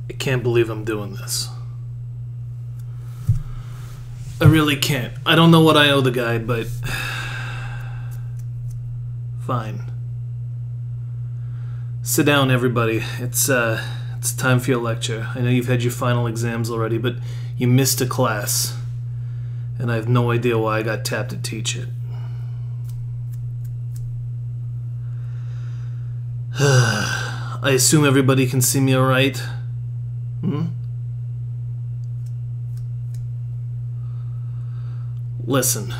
I can't believe I'm doing this. I really can't. I don't know what I owe the guy, but... Fine. Sit down, everybody. It's time for your lecture. I know you've had your final exams already, but you missed a class. And I have no idea why I got tapped to teach it. I assume everybody can see me alright? Listen.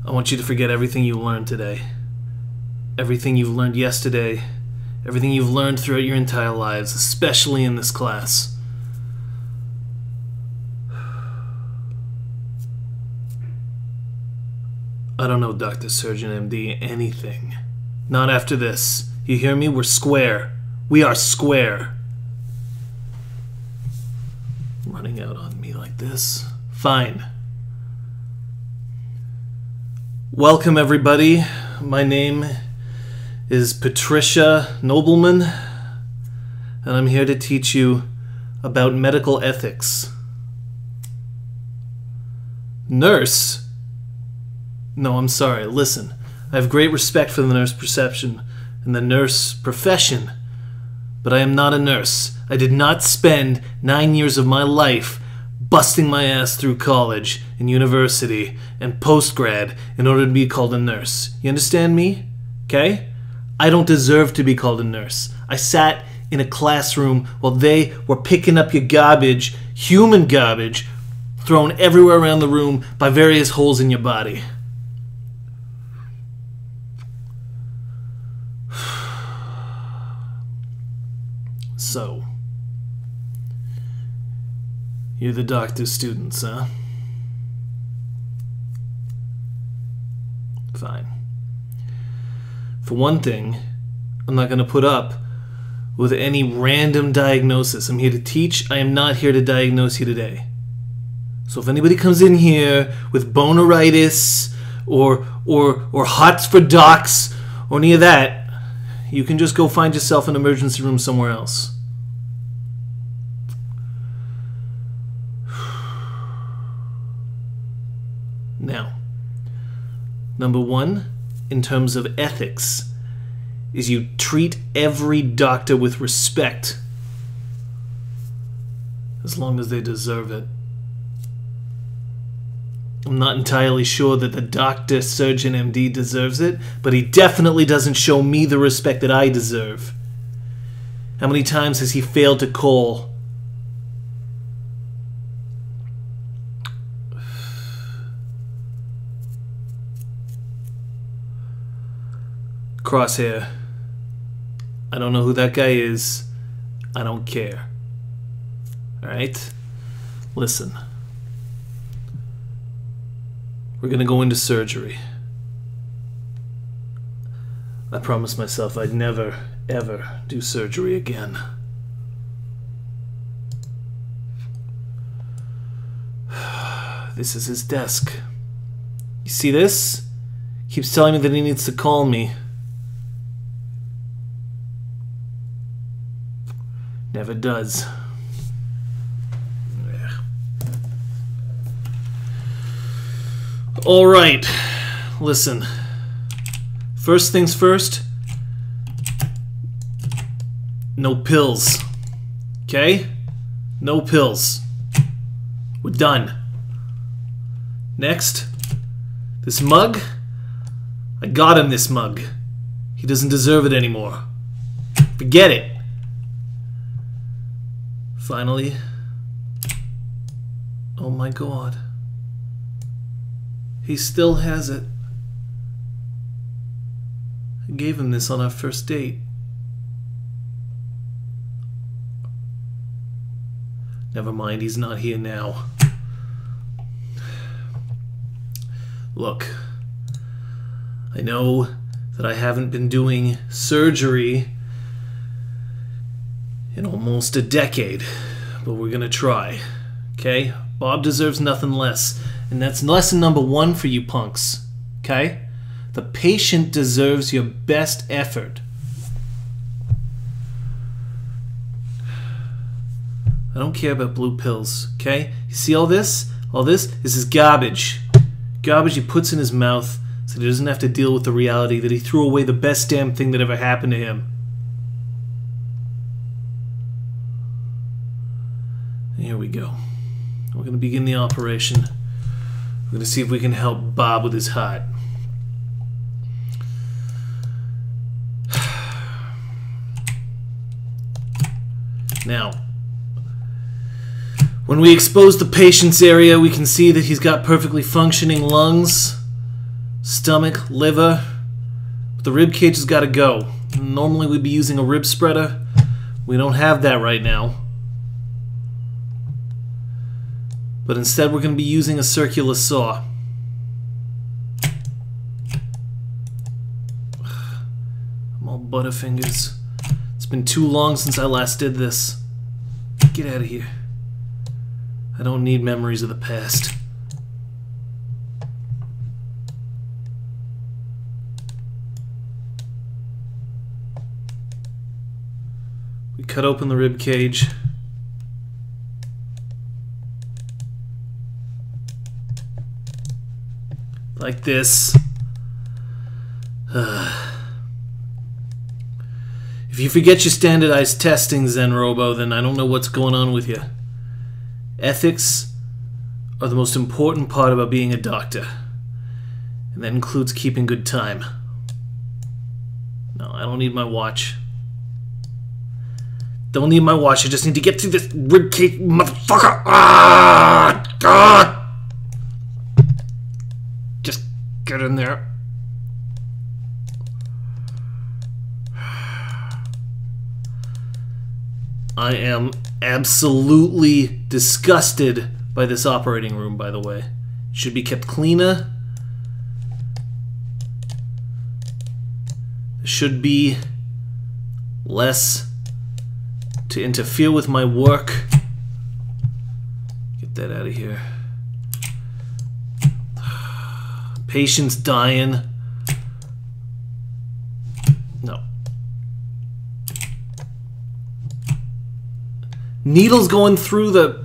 I want you to forget everything you learned today. Everything you've learned yesterday. Everything you've learned throughout your entire lives, especially in this class. I don't know, Dr. Surgeon MD, anything. Not after this. You hear me? We're square. We are square. Running out on me like this. Fine. Welcome, everybody. My name is Patricia Nobleman, and I'm here to teach you about medical ethics. Nurse? No, I'm sorry. Listen, I have great respect for the nurse profession and the nurse profession, but I am not a nurse. I did not spend 9 years of my life busting my ass through college and university and post-grad in order to be called a nurse. You understand me? Okay? I don't deserve to be called a nurse. I sat in a classroom while they were picking up your garbage, human garbage, thrown everywhere around the room by various holes in your body. So, you're the doctor's students, huh? Fine. For one thing, I'm not going to put up with any random diagnosis. I'm here to teach. I am not here to diagnose you today. So if anybody comes in here with boneritis or hots for docs or any of that, you can just go find yourself an emergency room somewhere else. Now, number one, in terms of ethics, is you treat every doctor with respect, as long as they deserve it. I'm not entirely sure that the Dr. Surgeon MD deserves it, but he definitely doesn't show me the respect that I deserve. How many times has he failed to call? Crosshair. I don't know who that guy is. I don't care. Alright? Listen. We're gonna go into surgery. I promised myself I'd never, ever do surgery again. This is his desk. You see this? He keeps telling me that he needs to call me. Never does. Alright, listen. First things first, no pills. Okay? No pills. We're done. Next, this mug. I got him this mug. He doesn't deserve it anymore. Forget it. Finally. Oh my God. He still has it. I gave him this on our first date. Never mind, he's not here now. Look, I know that I haven't been doing surgery in almost a decade, but we're gonna try, okay? Bob deserves nothing less, and that's lesson number one for you punks, okay? The patient deserves your best effort. I don't care about blue pills, okay? You see all this? All this? This is garbage. Garbage he puts in his mouth so he doesn't have to deal with the reality that he threw away the best damn thing that ever happened to him. Here we go. We're going to begin the operation. We're going to see if we can help Bob with his heart. Now, when we expose the patient's area, we can see that he's got perfectly functioning lungs, stomach, liver. But the rib cage has got to go. Normally we'd be using a rib spreader. We don't have that right now. But instead we're going to be using a circular saw. I'm all butterfingers. It's been too long since I last did this. Get out of here. I don't need memories of the past. We cut open the rib cage. Like this. If you forget your standardized testing, Zen Robo, then I don't know what's going on with you. Ethics are the most important part about being a doctor. And that includes keeping good time. No, I don't need my watch. Don't need my watch, I just need to get through this ribcage, motherfucker! Ah! God! Just get in there. I am absolutely disgusted by this operating room, by the way. It should be kept cleaner. There should be less to interfere with my work. Get that out of here. Patient's dying. No. Needles going through the...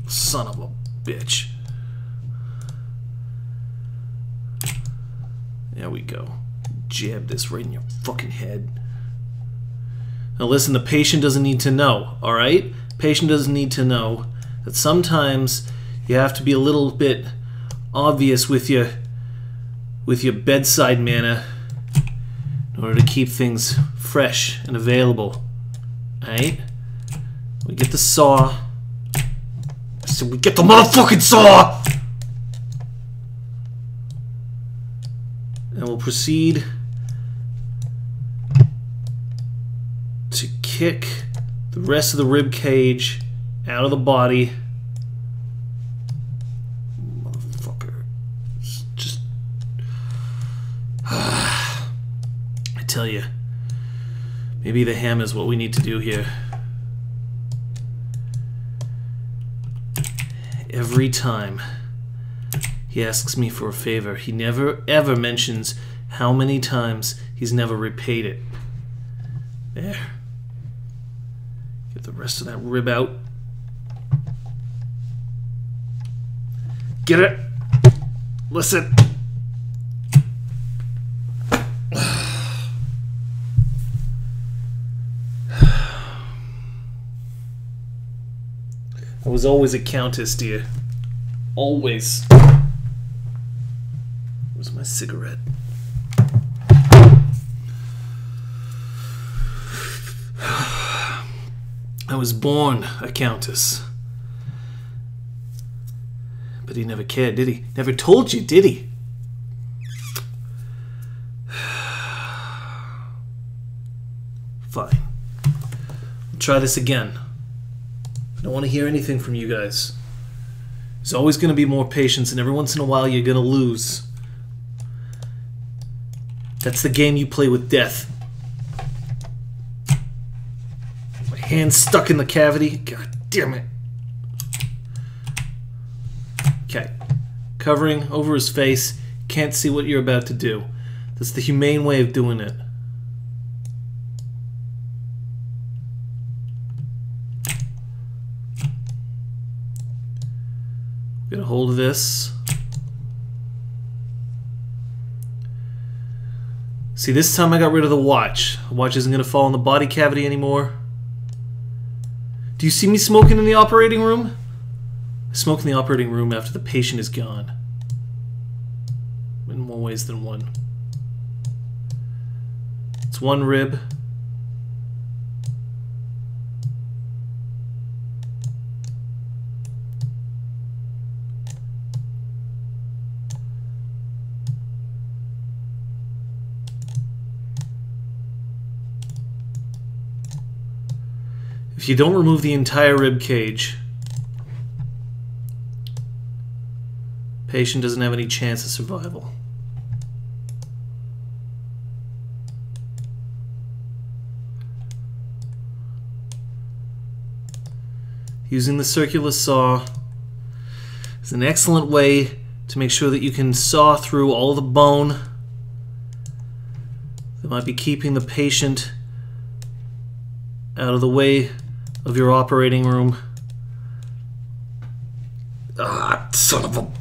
Son of a bitch. There we go. Jab this right in your fucking head. Now listen, the patient doesn't need to know, alright? Patient doesn't need to know that sometimes you have to be a little bit obvious with your bedside manner in order to keep things fresh and available. Alright? We get the saw. I said we get the motherfucking saw! And we'll proceed to kick the rest of the rib cage out of the body. Motherfucker. Just... I tell you, maybe the hammer is what we need to do here. Every time he asks me for a favor, he never ever mentions how many times he's never repaid it. There. Get the rest of that rib out. Get it? Listen. I was always a countess, dear. Always. Where's my cigarette? I was born a countess. But he never cared, did he? Never told you, did he? Fine. We'll try this again. I don't want to hear anything from you guys. There's always going to be more patience, and every once in a while you're going to lose. That's the game you play with death. My hand's stuck in the cavity. God damn it. Okay. Covering over his face. Can't see what you're about to do. That's the humane way of doing it. Get a hold of this. See, this time I got rid of the watch. The watch isn't going to fall in the body cavity anymore. Do you see me smoking in the operating room? I smoke in the operating room after the patient is gone. In more ways than one. It's one rib. If you don't remove the entire rib cage, patient doesn't have any chance of survival. Using the circular saw is an excellent way to make sure that you can saw through all the bone that might be keeping the patient out of the way of your operating room. Ah, son of a...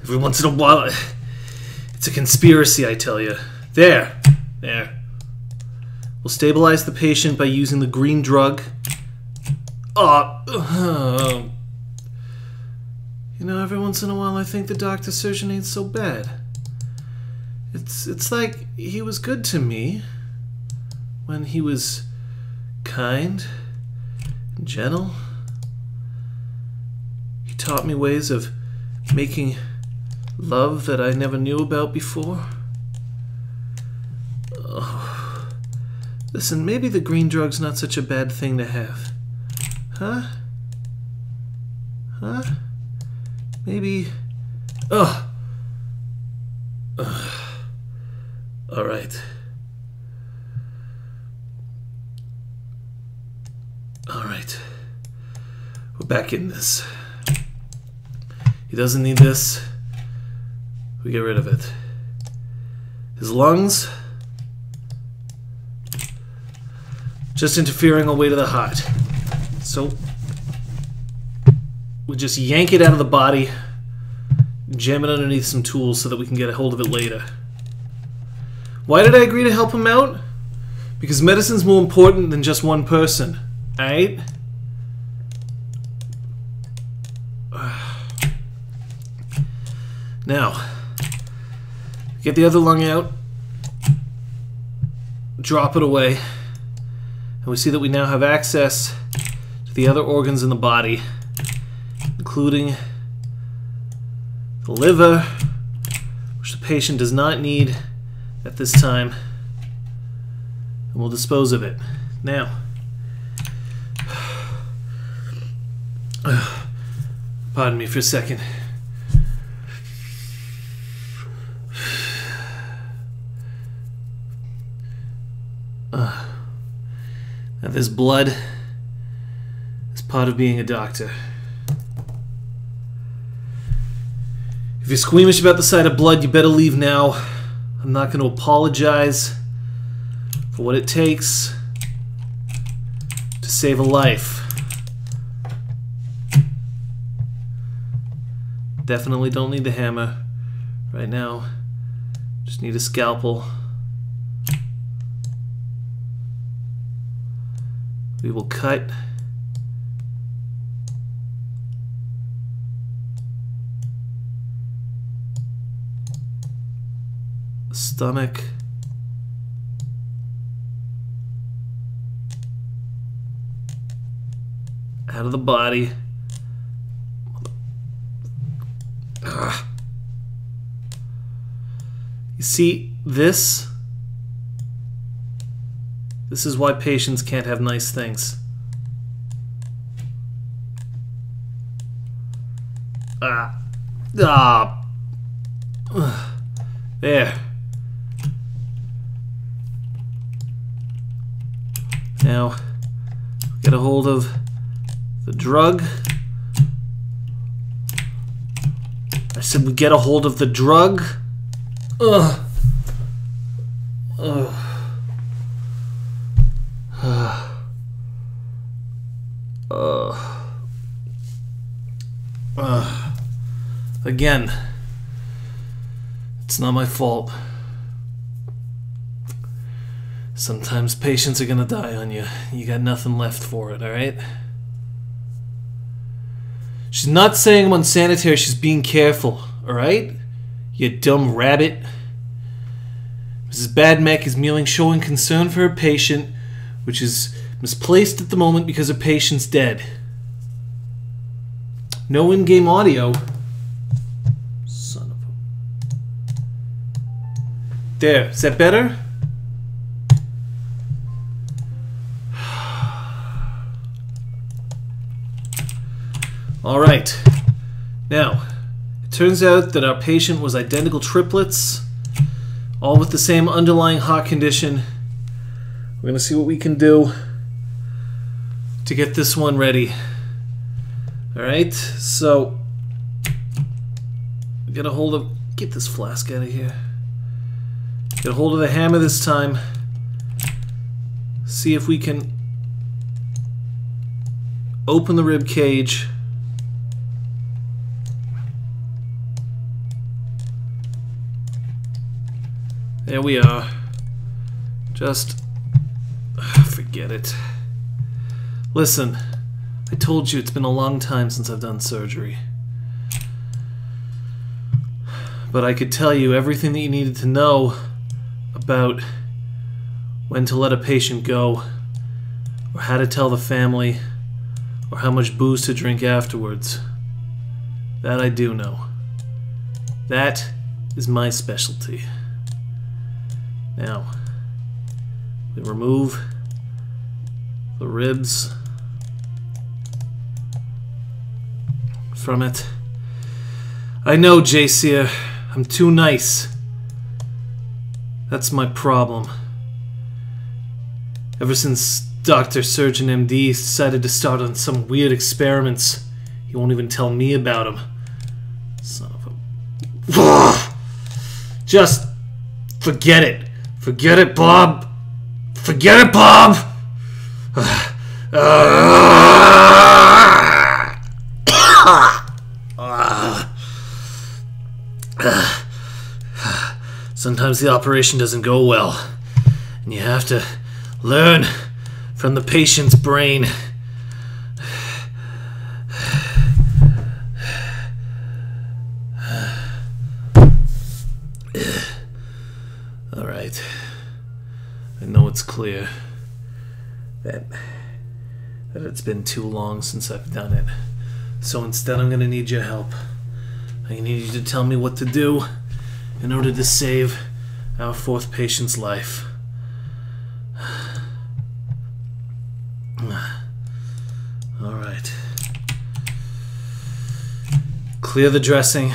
Every once in a while, it's a conspiracy, I tell you. There. We'll stabilize the patient by using the green drug. You know, every once in a while I think the doctor surgeon ain't so bad. It's like he was good to me when he was kind and gentle. He taught me ways of making love that I never knew about before. Oh. Listen, maybe the green drug's not such a bad thing to have. Huh? Maybe... Alright. We're back in this. He doesn't need this. We get rid of it. His lungs... just interfering away to the heart. So... we just yank it out of the body, jam it underneath some tools so that we can get a hold of it later. Why did I agree to help him out? Because medicine's more important than just one person, alright? Now, get the other lung out, drop it away, and we see that we now have access to the other organs in the body, including the liver, which the patient does not need at this time, and we'll dispose of it. Now, pardon me for a second. Now this blood is part of being a doctor. If you're squeamish about the sight of blood, you better leave now. I'm not going to apologize for what it takes to save a life. Definitely don't need the hammer right now. Just need a scalpel. We will cut the stomach, out of the body. You see, this is why patients can't have nice things. There. Now, get a hold of the drug. I said we get a hold of the drug. Again, it's not my fault. Sometimes patients are gonna die on you. You got nothing left for it, alright? She's not saying I'm unsanitary, she's being careful, alright? You dumb rabbit. Mrs. Badmeck is merely showing concern for her patient, which is misplaced at the moment because her patient's dead. No in-game audio. Son of a... There, is that better? Alright. Now, it turns out that our patient was identical triplets, all with the same underlying heart condition. We're going to see what we can do to get this one ready. Alright, so get a hold of... Get this flask out of here. Get a hold of the hammer this time. See if we can open the rib cage. There we are. Just... forget it. Listen, I told you it's been a long time since I've done surgery. But I could tell you everything that you needed to know about when to let a patient go, or how to tell the family, or how much booze to drink afterwards. That I do know. That is my specialty. Now, we remove the ribs from it. I know, Jacia, I'm too nice. That's my problem. Ever since Dr. Surgeon MD decided to start on some weird experiments, he won't even tell me about them. Son of a... Just forget it. Forget it, Bob. Forget it, Bob. Sometimes the operation doesn't go well, and you have to learn from the patient's brain. All right. I know it's clear that it's been too long since I've done it. So instead I'm going to need your help. I need you to tell me what to do in order to save our fourth patient's life. Alright. Clear the dressing.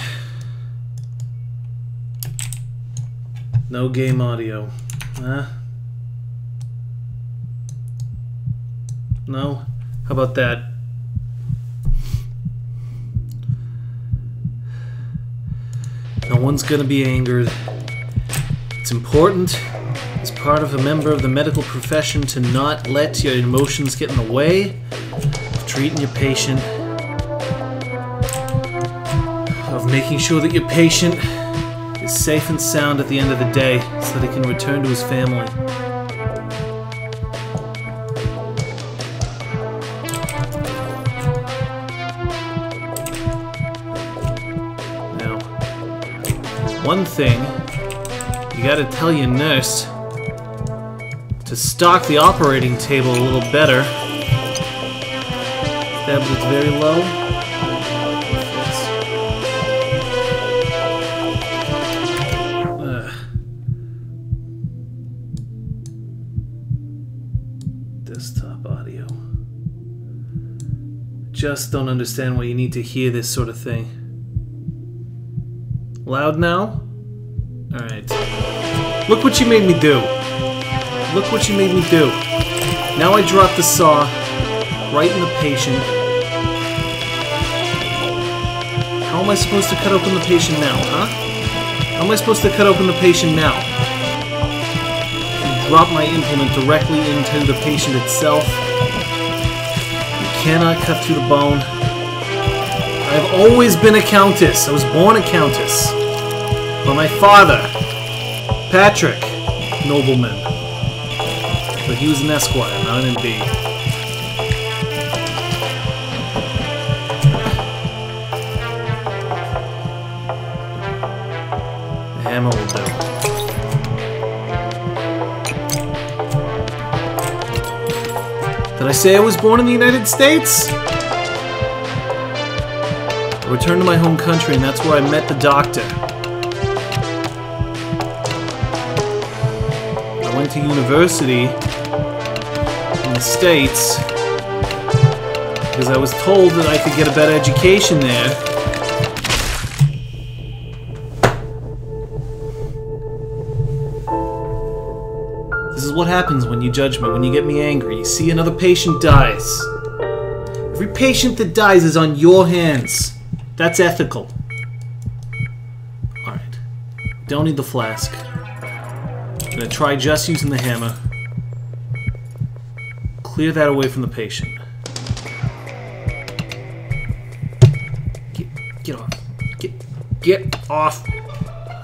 No game audio. Huh? No? How about that? No one's gonna be angered. It's important, as part of a member of the medical profession, to not let your emotions get in the way of treating your patient, of making sure that your patient is safe and sound at the end of the day so that he can return to his family. One thing, you gotta tell your nurse to stock the operating table a little better. That was very low. Desktop audio. Just don't understand why you need to hear this sort of thing. Loud now? Alright. Look what you made me do. Look what you made me do. Now I drop the saw right in the patient. How am I supposed to cut open the patient now, huh? How am I supposed to cut open the patient now? drop my implement directly into the patient itself. You cannot cut through the bone. I've always been a countess. I was born a countess. But my father, Patrick Nobleman. But he was an esquire, not an MB. The hammer will do. Did I say I was born in the United States? I returned to my home country, and that's where I met the doctor. I went to university in the States because I was told that I could get a better education there. This is what happens when you judge me, when you get me angry. You see another patient dies. Every patient that dies is on your hands. That's ethical. Alright. Don't need the flask. I'm gonna try just using the hammer. Clear that away from the patient. Get off. Get off.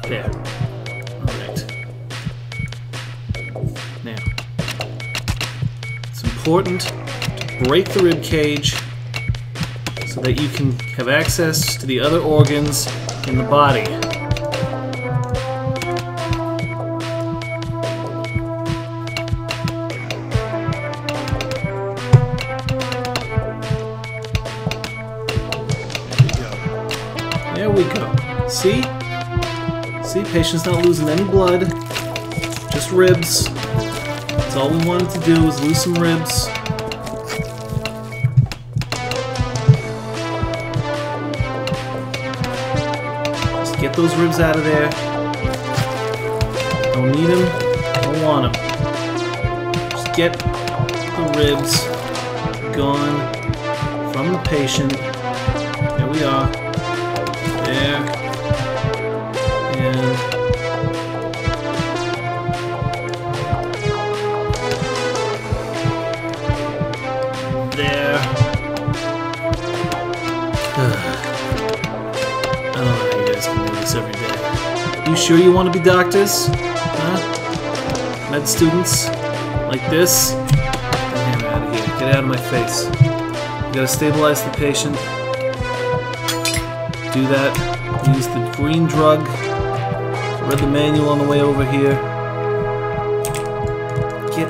There. Alright. Now. It's important to break the rib cage so that you can have access to the other organs in the body. There we go. See? See, patient's not losing any blood. Just ribs. That's all we wanted to do was lose some ribs. Just get those ribs out of there. Don't need them. Don't want them. Just get the ribs gone from the patient. There we are. There. And there. I don't know how you guys can do this every day. You sure you want to be doctors? Huh? Med students? Like this? Get out of here. Get out of my face. You gotta stabilize the patient. Do that. Use the green drug. Read the manual on the way over here. Get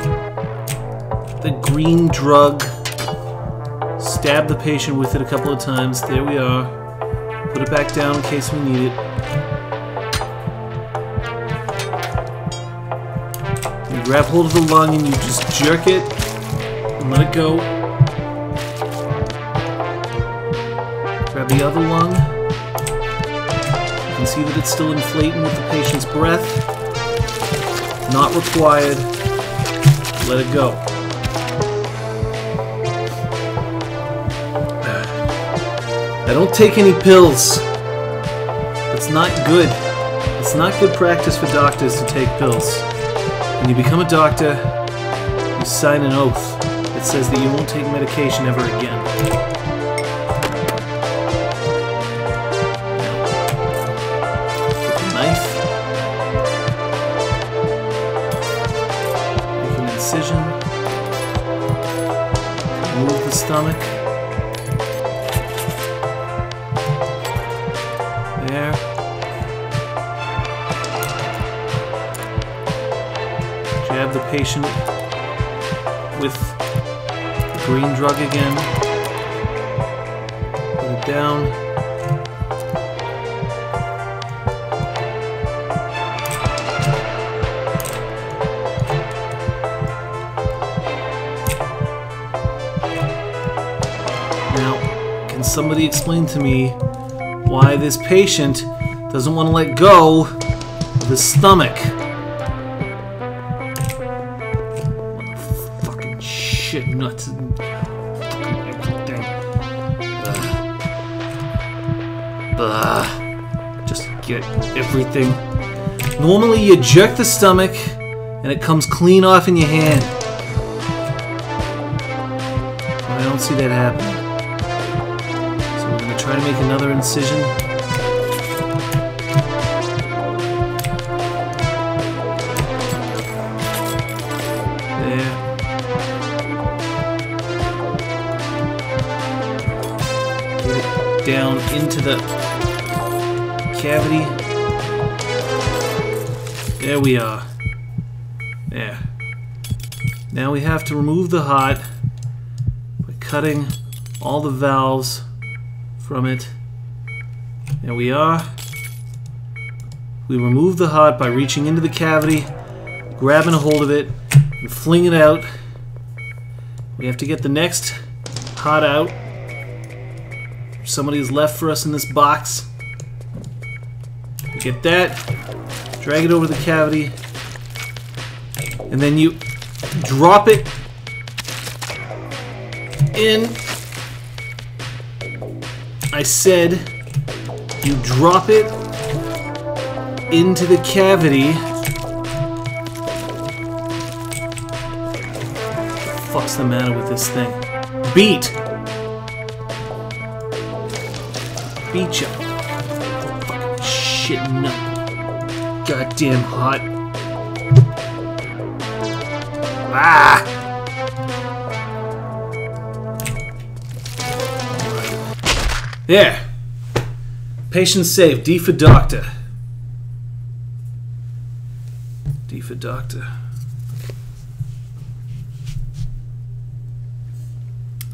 the green drug. Stab the patient with it a couple of times. There we are. Put it back down in case we need it. You grab hold of the lung and you just jerk it and let it go. Grab the other lung. You can see that it's still inflating with the patient's breath. Not required. Let it go. I don't take any pills. That's not good. It's not good practice for doctors to take pills. When you become a doctor, you sign an oath that says that you won't take medication ever again. Make an incision. Move the stomach. There. Jab the patient with the green drug again. Put it down. Can somebody explain to me why this patient doesn't want to let go of his stomach? Fucking shit nuts and fucking everything. Just get everything. Normally you jerk the stomach and it comes clean off in your hand. I don't see that happening. So we're going to try to make another incision. There. Get it down into the cavity. There we are. There. Now we have to remove the heart by cutting all the valves from it. There we are. We remove the heart by reaching into the cavity, grabbing a hold of it, and fling it out. We have to get the next heart out. Somebody has left for us in this box. We get that, drag it over the cavity, and then you drop it in. I said you drop it into the cavity. What the fuck's the matter with this thing? Beat you. Fucking shitting up. Goddamn hot. Ah! There. Patient safe. D for doctor. D for doctor.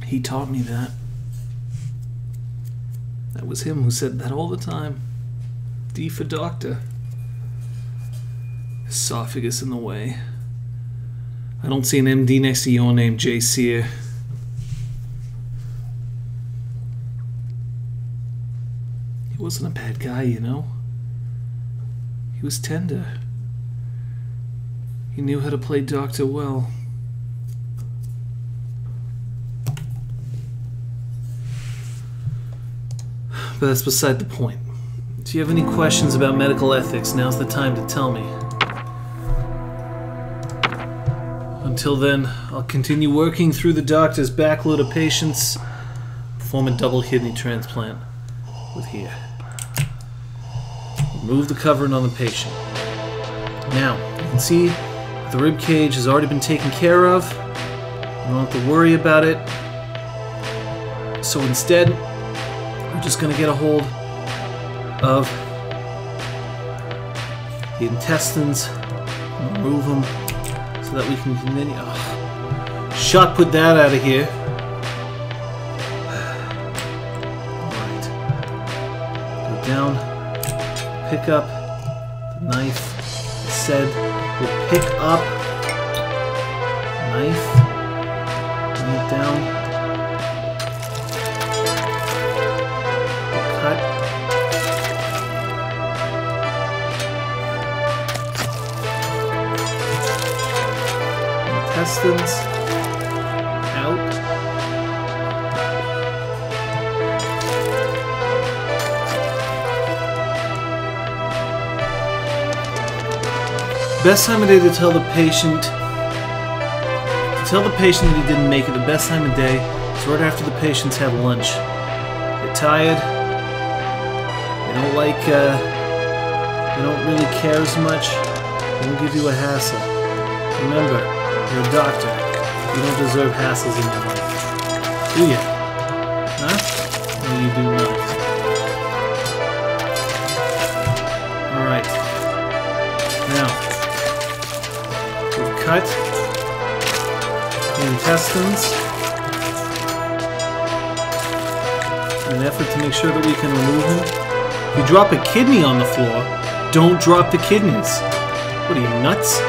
He taught me that. That was him who said that all the time. D for doctor. Esophagus in the way. I don't see an MD next to your name, J. Sear. He wasn't a bad guy, you know. He was tender. He knew how to play doctor well. But that's beside the point. If you have any questions about medical ethics, now's the time to tell me. Until then, I'll continue working through the doctor's backload of patients, perform a double kidney transplant with here. Remove the covering on the patient. Now, you can see the rib cage has already been taken care of. You don't have to worry about it. So instead, we're just going to get a hold of the intestines and remove them so that we can continue. Oh. Shot put that out of here. Alright. Go down. Pick up the knife. I said we'll pick up knife. Bring it down. Cut. Intestines out. Best time of day to tell the patient that he didn't make it. The best time of day is right after the patient's had lunch. They're tired. They don't really care as much. They won't give you a hassle. Remember, you're a doctor. You don't deserve hassles in your life. Do you? Huh? No, you do not. Alright. Now, we've cut the intestines in an effort to make sure that we can remove them. If you drop a kidney on the floor, don't drop the kidneys. What are you, nuts?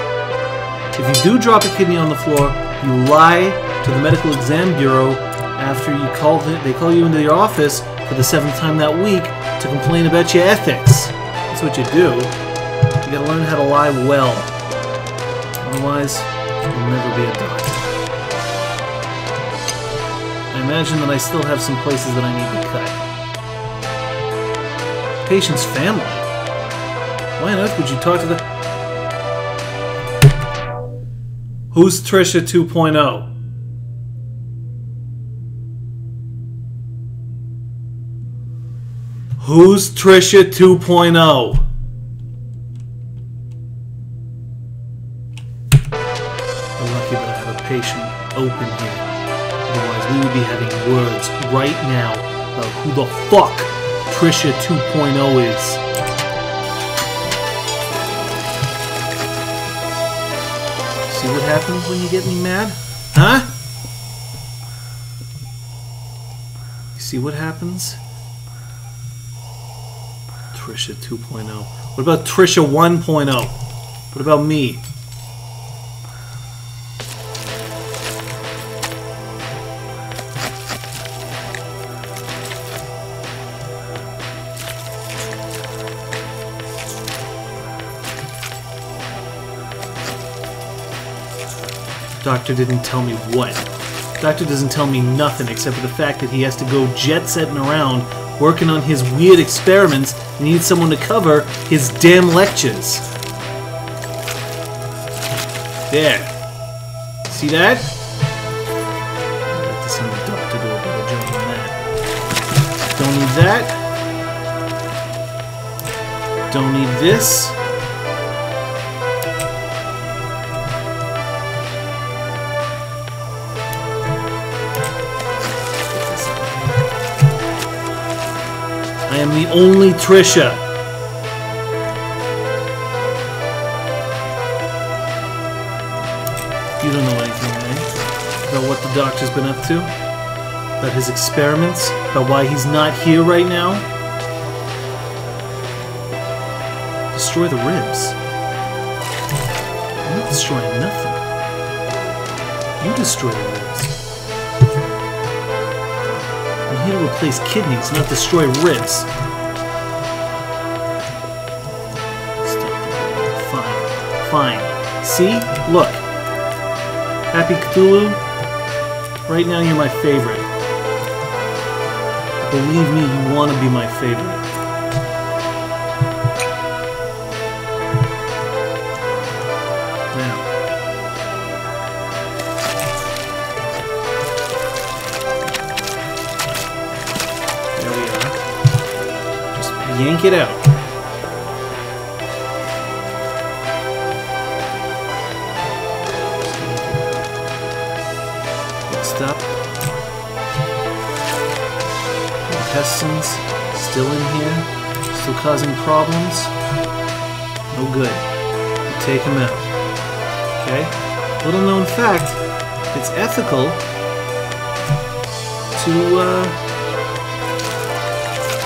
If you do drop a kidney on the floor, you lie to the medical exam bureau after they call you into your office for the 7th time that week to complain about your ethics. That's what you do. You gotta learn how to lie well. Otherwise, you'll never be a doctor. I imagine that I still have some places that I need to cut. Patient's family? Why on earth would you talk to the... Who's Trisha 2.0? Who's Trisha 2.0? I'm lucky that I have a patient open here. Otherwise, we would be having words right now about who the fuck Patricia 2.0 is. See what happens when you get me mad? Huh? You see what happens? Patricia 2.0. What about Trisha 1.0? What about me? Doctor didn't tell me what. Doctor doesn't tell me nothing except for the fact that he has to go jet-setting around working on his weird experiments and needs someone to cover his damn lectures. There. See that? I'd like to send the doctor to do a better job than that. Don't need that. Don't need this. I am the only Trisha. You don't know anything, right? About what the doctor's been up to? About his experiments? About why he's not here right now? Destroy the ribs. I'm not destroying nothing. You destroy the ribs. I'm here to replace kidneys, not destroy ribs. Stop the bleeding. Fine. Fine. See? Look. Happy Cthulhu? Right now you're my favorite. Believe me, you want to be my favorite. Now. Yank it out. Next up. Intestines still in here. Still causing problems. No good. You take them out. Okay? Little known fact. It's ethical to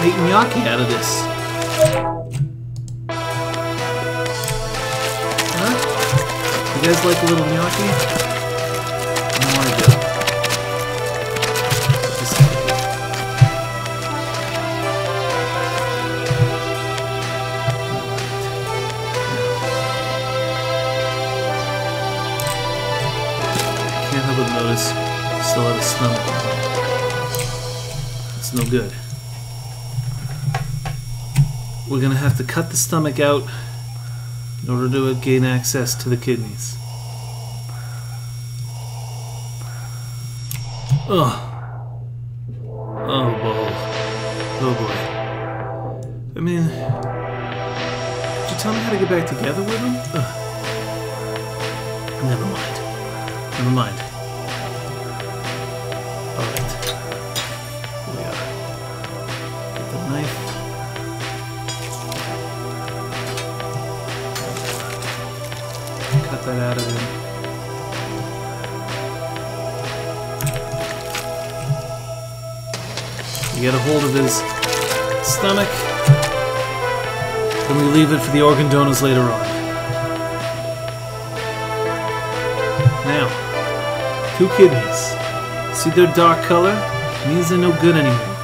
make gnocchi out of this. Huh? You guys like a little gnocchi? I know I do. Can't help but notice you still have a stomach. It's no good. We're going to have to cut the stomach out in order to gain access to the kidneys. Oh. Oh, boy. Oh, boy. I mean, did you tell me how to get back together with him? Ugh. Never mind. Never mind. Alright. Here we are. Get the knife. Cut that out of him. You get a hold of his stomach, then we leave it for the organ donors later on. Now, 2 kidneys. See their dark color? It means they're no good anymore.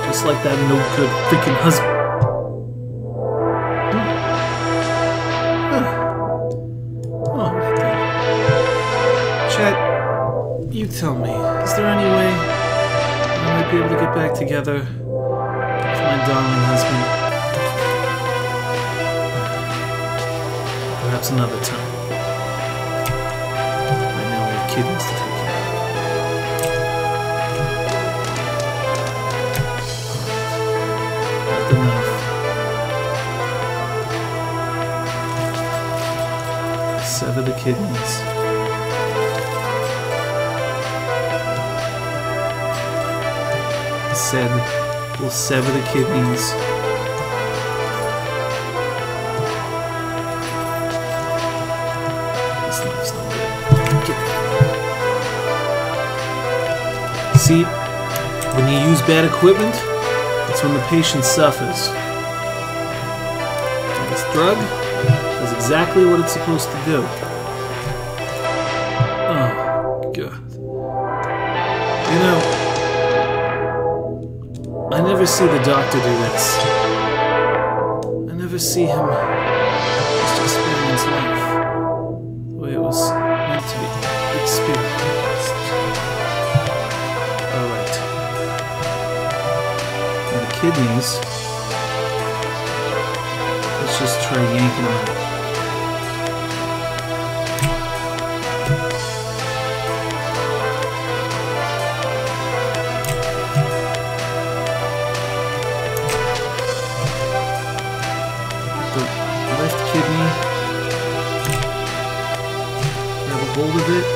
Just like that no good freaking husband. You tell me, is there any way I might be able to get back together with my darling husband? Perhaps another time. kidneys to take care of. Not the knife. Sever the kidneys. Said we'll sever the kidneys. This knife's not good. Get it. See, when you use bad equipment, that's when the patient suffers. And this drug does exactly what it's supposed to do. Oh, God. You know, I never see the doctor do this. I never see him just experience life the way it was meant to be experienced. Alright. Now the kidneys, let's just try yanking them out. Kidney, grab a hold of it.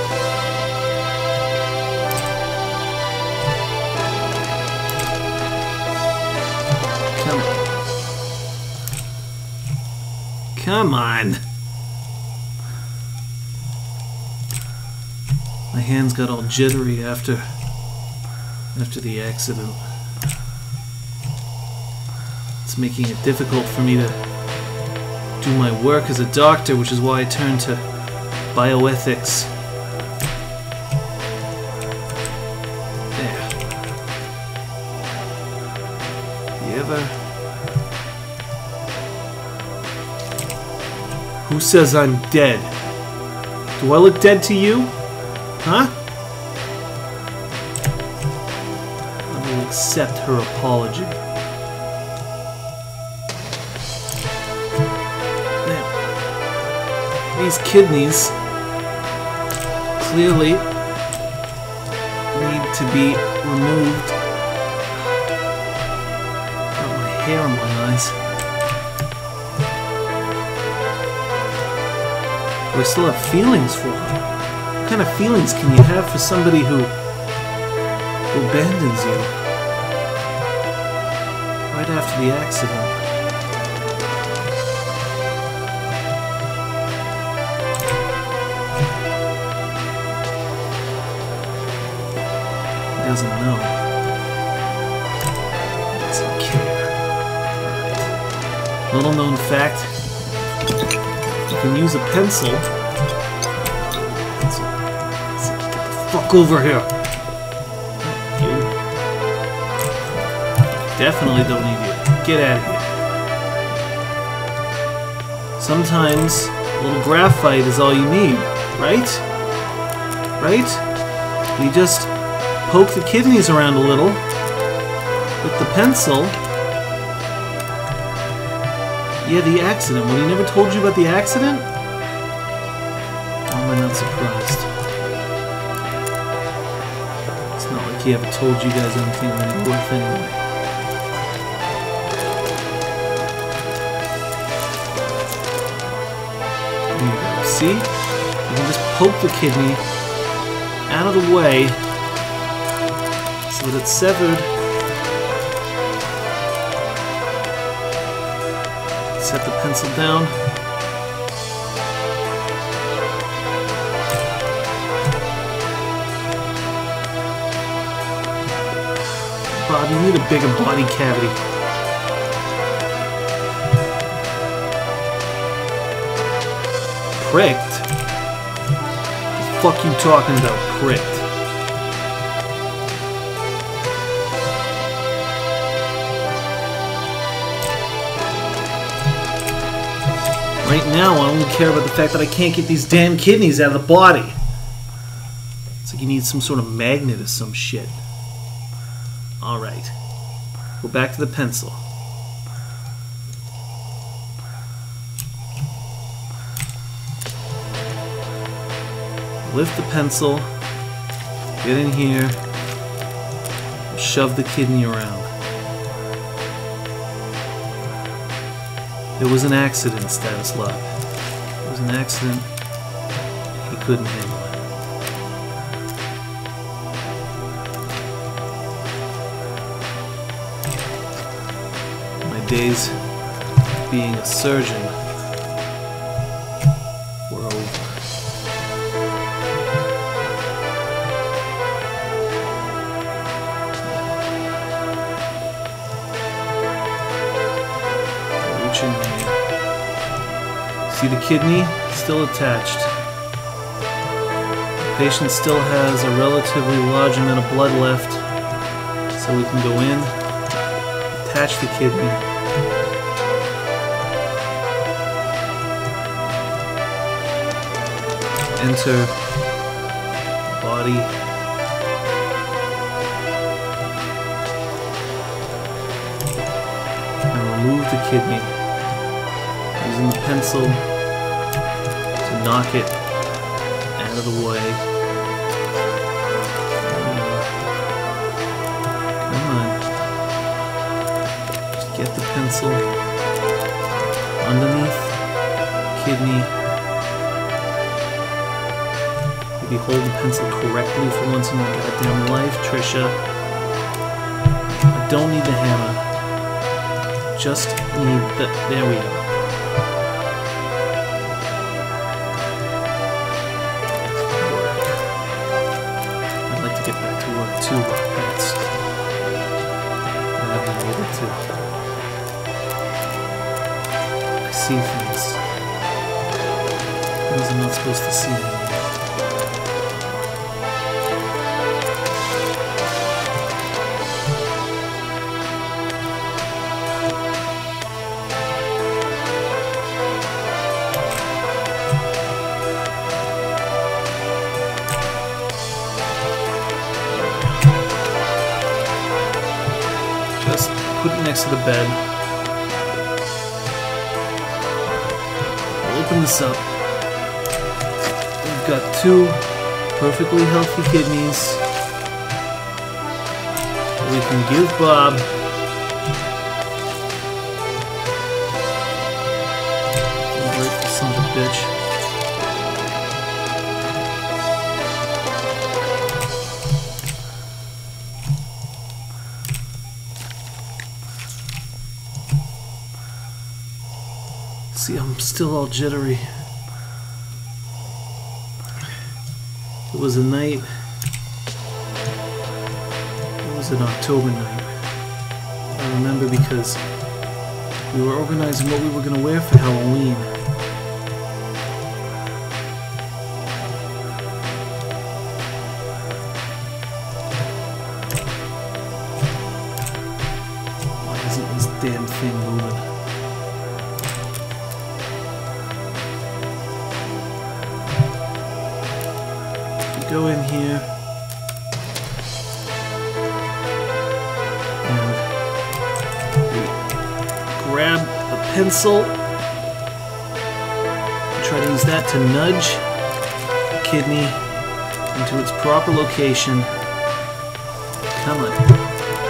Come on. My hands got all jittery after the accident. It's making it difficult for me to do my work as a doctor, which is why I turned to bioethics. There. You ever... Who says I'm dead? Do I look dead to you? Huh? I will accept her apology. These kidneys clearly need to be removed. Got my hair in my eyes. But I still have feelings for her. What kind of feelings can you have for somebody who abandons you right after the accident? Doesn't know. Doesn't care. Little known fact, you can use a pencil. Get the fuck over here. You. Definitely don't need you. Get out of here. Sometimes a little graphite is all you need, right? Right? You just poke the kidneys around a little with the pencil. Yeah, the accident. Well, he never told you about the accident? Why am I not surprised? It's not like he ever told you guys anything of any worth anyway. There you go. See? You can just poke the kidney out of the way so that it's severed. Set the pencil down. Bob, you need a bigger body cavity. Pricked? What the fuck you talking about, pricked? Right now, I only care about the fact that I can't get these damn kidneys out of the body. It's like you need some sort of magnet or some shit. Alright. Go back to the pencil. Lift the pencil, get in here, shove the kidney around. It was an accident, Stanislav. It was an accident. He couldn't handle it. My days being a surgeon were over. Reaching here. See the kidney? Still attached. The patient still has a relatively large amount of blood left, so we can go in, attach the kidney, enter the body, and remove the kidney using the pencil to knock it out of the way. Come on. Just get the pencil underneath the kidney. Maybe hold the pencil correctly for once in your goddamn life, Trisha. I don't need the hammer. Just need the... There we go. Get back to work too, but that's I haven't been able to. I see things I'm not supposed to see anymore. Just put it next to the bed. We'll open this up. We've got 2 perfectly healthy kidneys we can give Bob. Break the son of a bitch. See, I'm still all jittery. It was a night. It was an October night. I remember because we were organizing what we were going to wear for Halloween. Why isn't this damn thing moving? Go in here and we grab a pencil and try to use that to nudge the kidney into its proper location. Come on.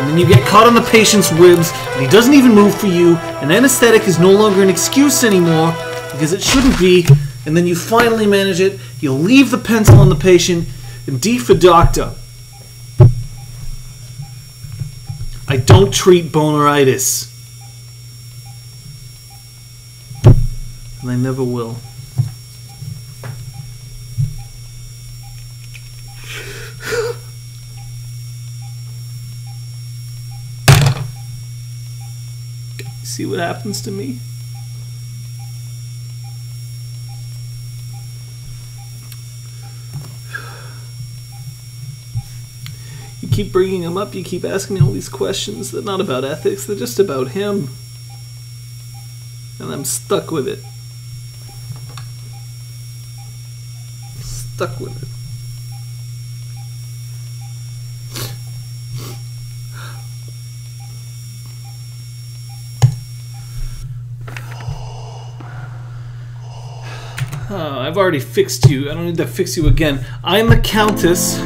And then you get caught on the patient's ribs and he doesn't even move for you, and anesthetic is no longer an excuse anymore because it shouldn't be. And then you finally manage it. You leave the pencil on the patient, and D for doctor. I don't treat boneritis. And I never will. See what happens to me? You keep bringing him up, you keep asking me all these questions. They're not about ethics, they're just about him. And I'm stuck with it. Stuck with it. I've already fixed you. I don't need to fix you again. I'm the Countess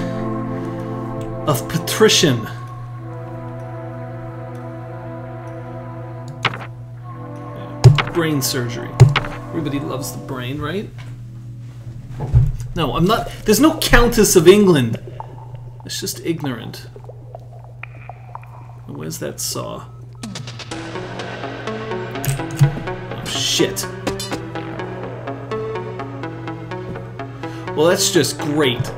of Patrician. Yeah, brain surgery. Everybody loves the brain, right? No, I'm not. There's no Countess of England. It's just ignorant. Where's that saw? Oh, shit. Well, that's just great.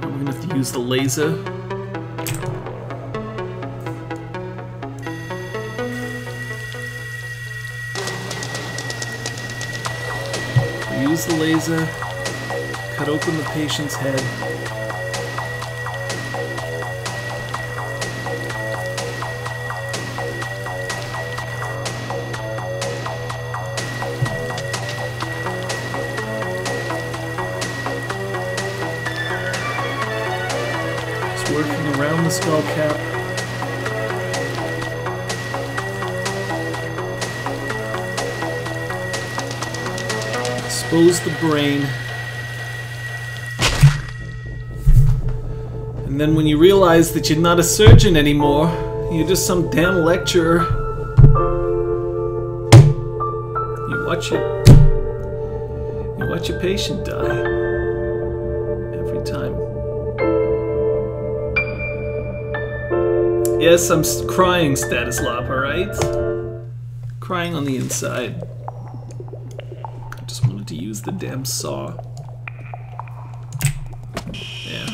I'm gonna have to use the laser. Use the laser. Cut open the patient's head. Working around the skull cap. Expose the brain. And then when you realize that you're not a surgeon anymore, you're just some damn lecturer, you watch your patient die. Every time. Yes, I'm crying, Stanislav, alright? Crying on the inside. I just wanted to use the damn saw. Yeah.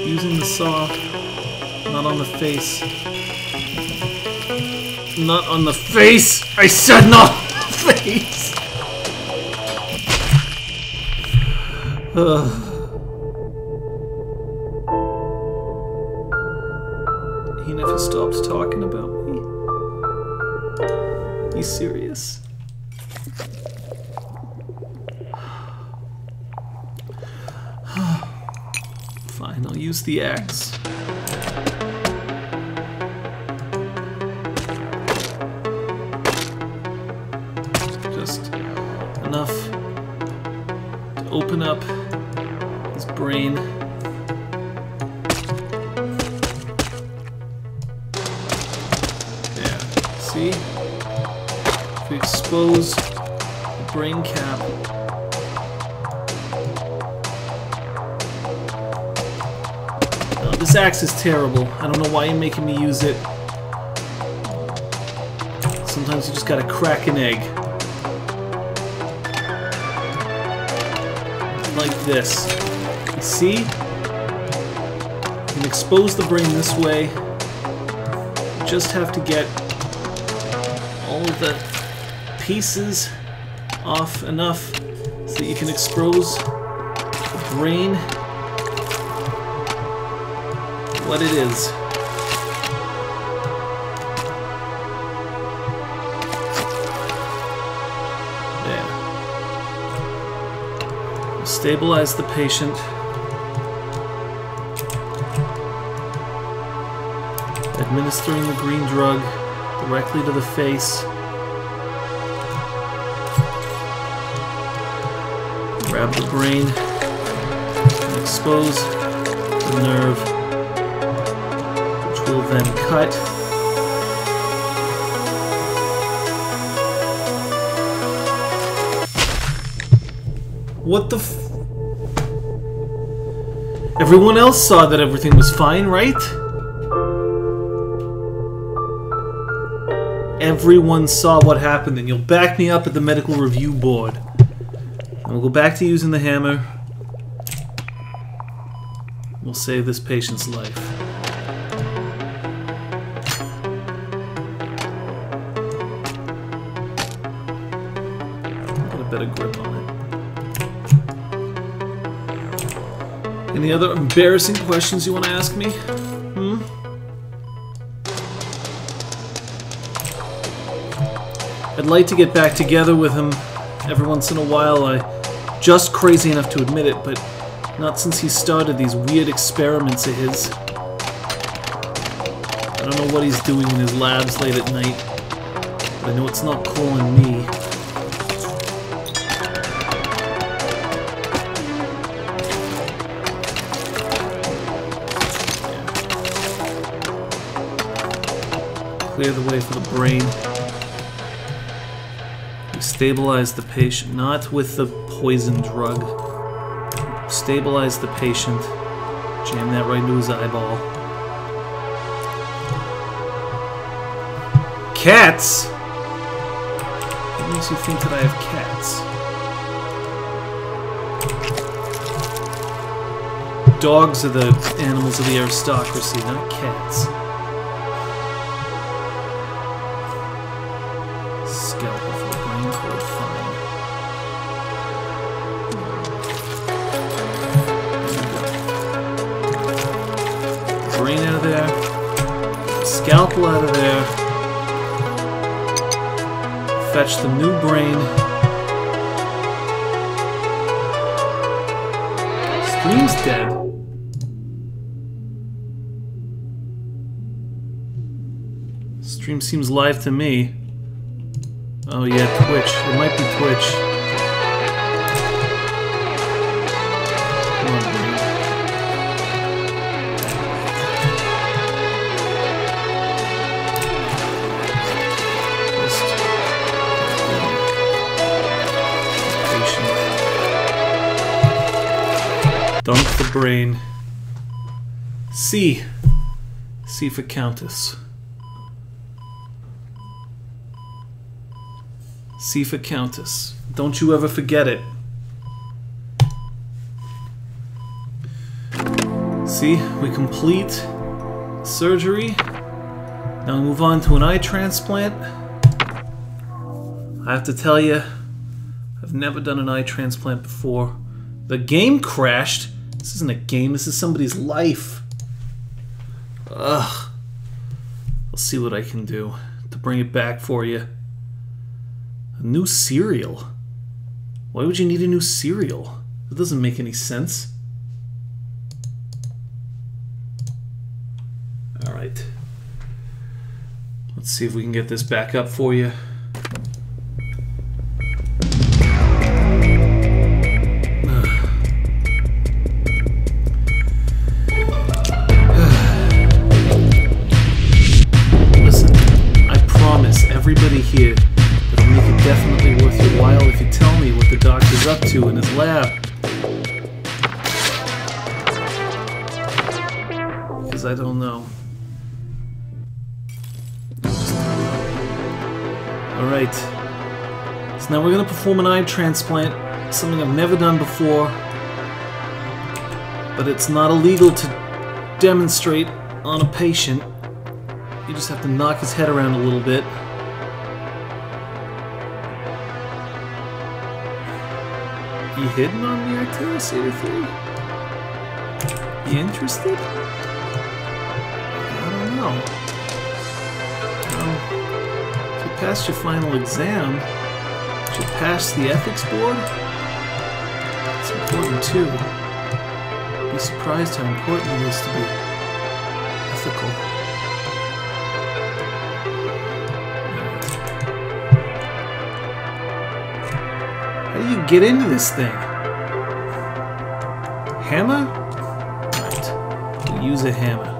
Using the saw, not on the face. Not on the face! I said not on the face! He never stopped talking about me. You serious? Fine, I'll use the axe. Enough to open up his brain. Yeah, see? If we expose the brain cap, no, this axe is terrible. I don't know why you're making me use it. Sometimes you just gotta crack an egg. Like this. You see? You can expose the brain this way. You just have to get all of the pieces off enough so that you can expose the brain what it is. Stabilize the patient. Administering the green drug directly to the face. Grab the brain and expose the nerve, which will then cut. What the f- Everyone else saw that everything was fine, right? Everyone saw what happened, and you'll back me up at the medical review board. And we'll go back to using the hammer. We'll save this patient's life. Get a better grip on it. Any other embarrassing questions you want to ask me? I'd like to get back together with him every once in a while. I'm just crazy enough to admit it, but Not since he started these weird experiments of his. I don't know what he's doing in his labs late at night, but I know it's not calling me. Clear the way for the brain. We stabilize the patient, not with the poison drug. Stabilize the patient. Jam that right into his eyeball. Cats? What makes you think that I have cats? Dogs are the animals of the aristocracy, not cats. Scalpel for the brain cord, fine. Brain out of there. Scalpel out of there. Fetch the new brain. Stream's dead. Stream seems live to me. Oh yeah, Twitch. It might be Twitch. Come on, brain. Dunk the brain. C. C for Countess. C for Countess. Don't you ever forget it. See, we complete surgery. Now we move on to an eye transplant. I have to tell you, I've never done an eye transplant before. The game crashed. This isn't a game, this is somebody's life. Ugh. I'll see what I can do to bring it back for you. A new cereal? Why would you need a new cereal? That doesn't make any sense. Alright. Let's see if we can get this back up for you. Everybody here, it'll make it definitely worth your while if you tell me what the doctor's up to in his lab. Because I don't know. Alright. So now we're going to perform an eye transplant, something I've never done before. But it's not illegal to demonstrate on a patient. You just have to knock his head around a little bit. You hidden on me, Artillery 3? You interested? I don't know. If you passed your final exam, did you pass the ethics board? It's important too. You'd be surprised how important it is to be ethical. How do you get into this thing? Hammer? Right. We'll use a hammer.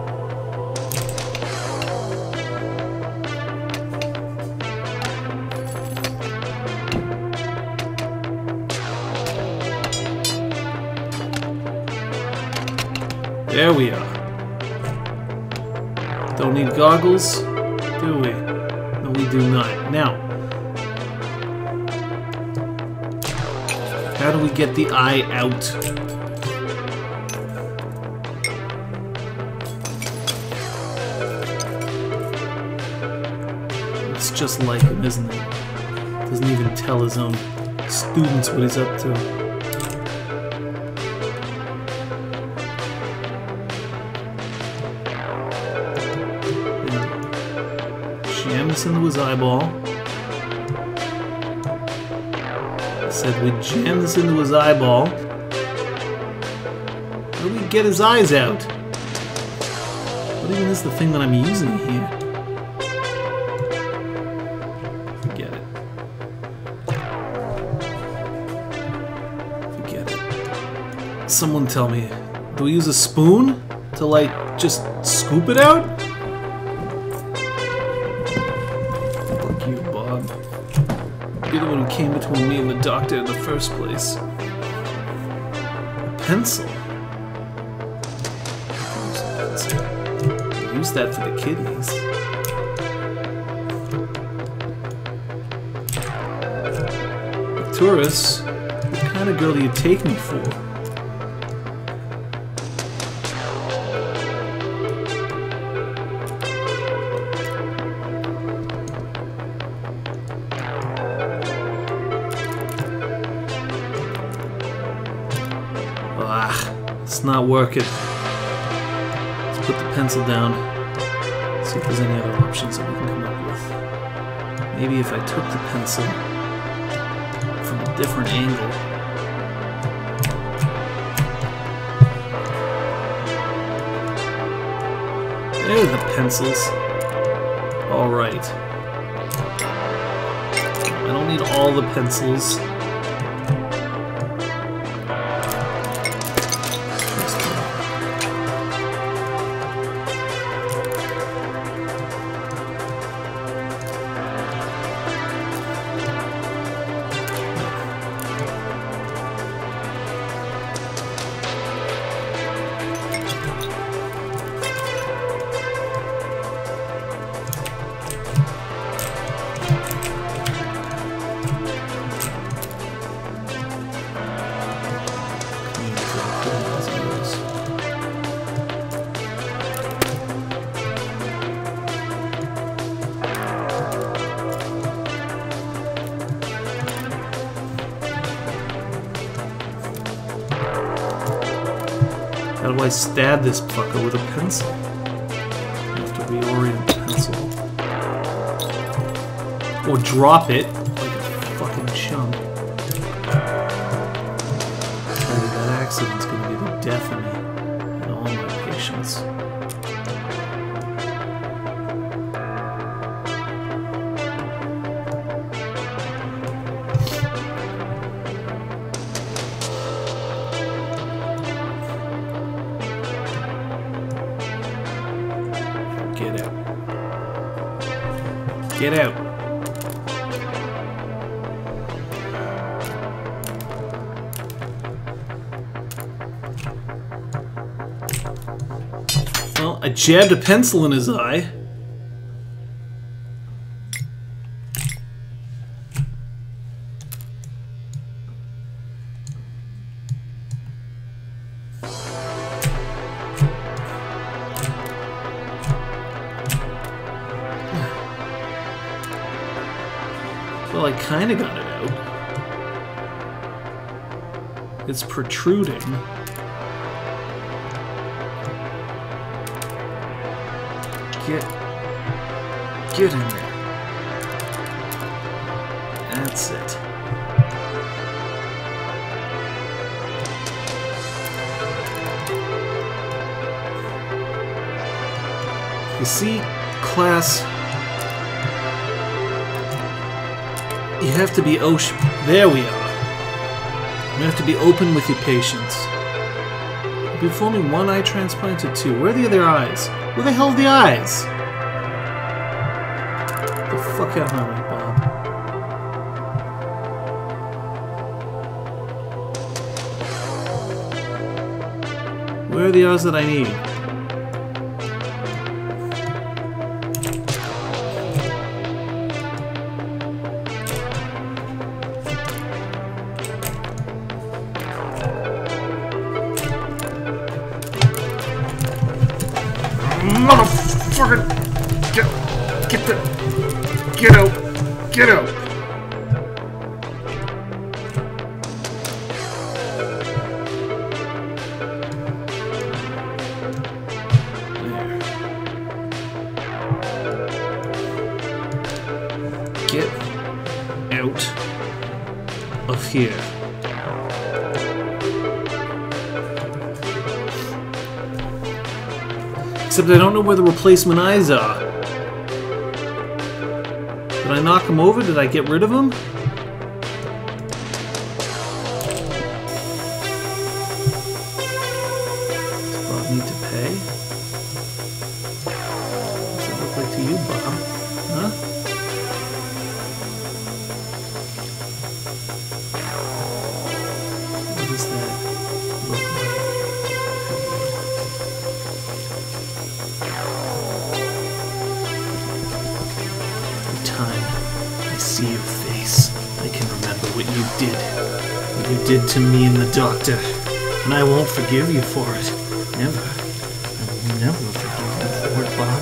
There we are. Don't need goggles, do we? No, we do not. Now, how do we get the eye out? It's just like him, isn't it? Doesn't even tell his own students what he's up to. Jam this into his eyeball. Said we jam this into his eyeball. get his eyes out. What even is the thing that I'm using here? Forget it. Forget it. Someone tell me, do we use a spoon to, like, just scoop it out? Fuck you, Bob. You're the one who came between me and the doctor in the first place. A pencil? Use that for the kidneys. Tourists, what kind of girl do you take me for? It's not working. Let's put the pencil down. See if there's any other options that we can come up with. Maybe if I took the pencil from a different angle. There are the pencils. Alright. I don't need all the pencils. How do I stab this fucker with a pencil? I have to reorient the pencil. Or drop it like a fucking chump. That accident's gonna be the death of me and all my patients. Get out. Get out. Well, I jabbed a pencil in his eye. Well, I kinda got it out. It's protruding. Get in there. That's it. You see, class, you have to be ocean. There we are. You have to be open with your patients. You're performing one eye transplant or two. Where are the other eyes? Where the hell are the eyes? Get the fuck out of my way, Bob. Where are the eyes that I need? Motherfucker! Get out! Get out! Get out of here. Except I don't know where the replacement eyes are. Did I knock him over? Did I get rid of him? Does Bob need to pay? What's that look like to you, Bob? Huh? What does that look like? Time I see your face, I can remember what you did. What you did to me and the doctor. And I won't forgive you for it. Never. I will never forgive you for it, Bob.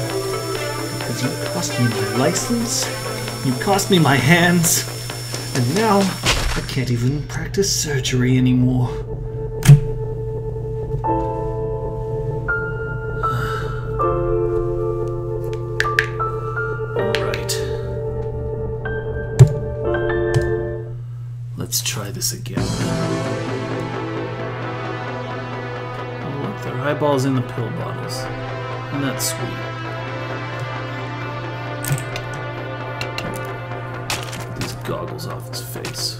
Because you cost me my license, you cost me my hands, and now I can't even practice surgery anymore. Let's try this again. Oh, look, there are eyeballs in the pill bottles. And that's sweet. Get these goggles off his face.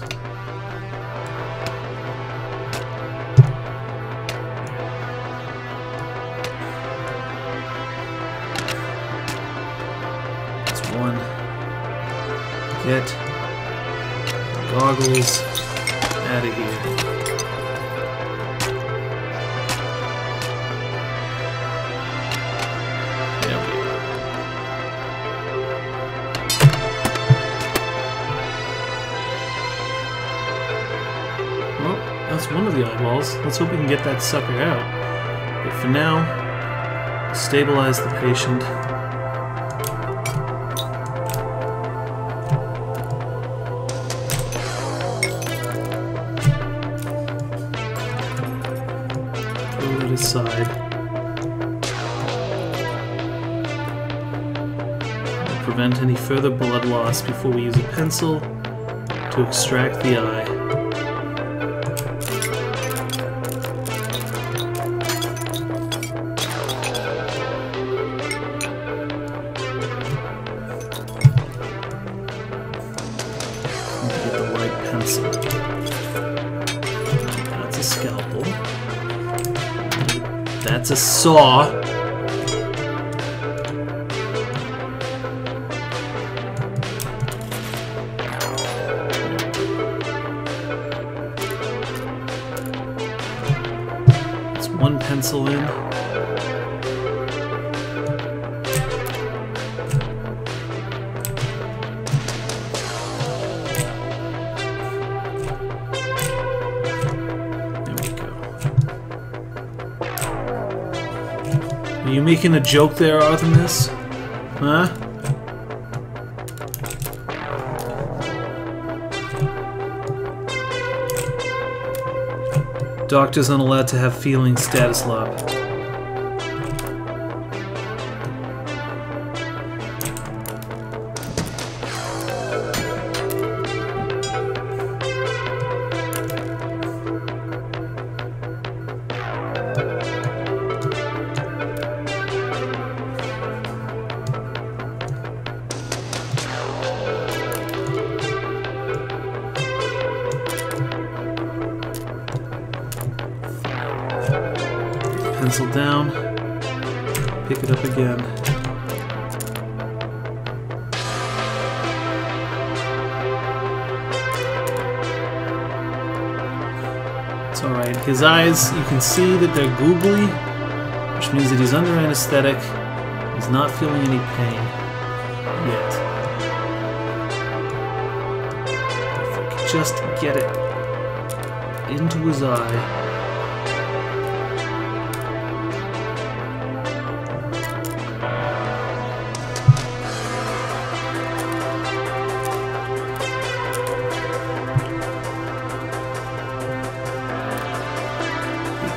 That's one. Get goggles out of here. There we go. Well, that's one of the eyeballs. Let's hope we can get that sucker out. But for now, stabilize the patient. Aside. We'll prevent any further blood loss before we use a pencil to extract the eye. Need to get the right pencil. That's a scalpel. That's a saw. That's one pencil in. Are you making a joke there, Artemis? Huh? Doctors aren't allowed to have feelings, Statislav. Pencil down, pick it up again. It's alright. His eyes, you can see that they're googly, which means that he's under anesthetic. He's not feeling any pain yet. If I could just get it into his eye.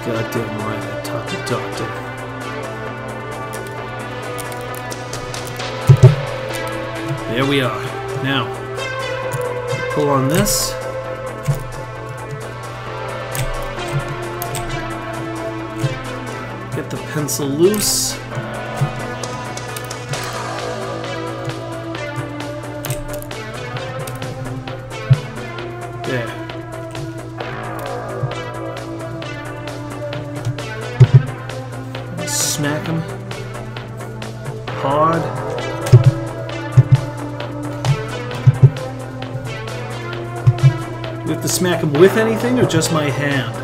Goddamn right, I taught the doctor. There we are. Now, pull on this. Get the pencil loose. smack him hard. Do we have to smack him with anything or just my hand?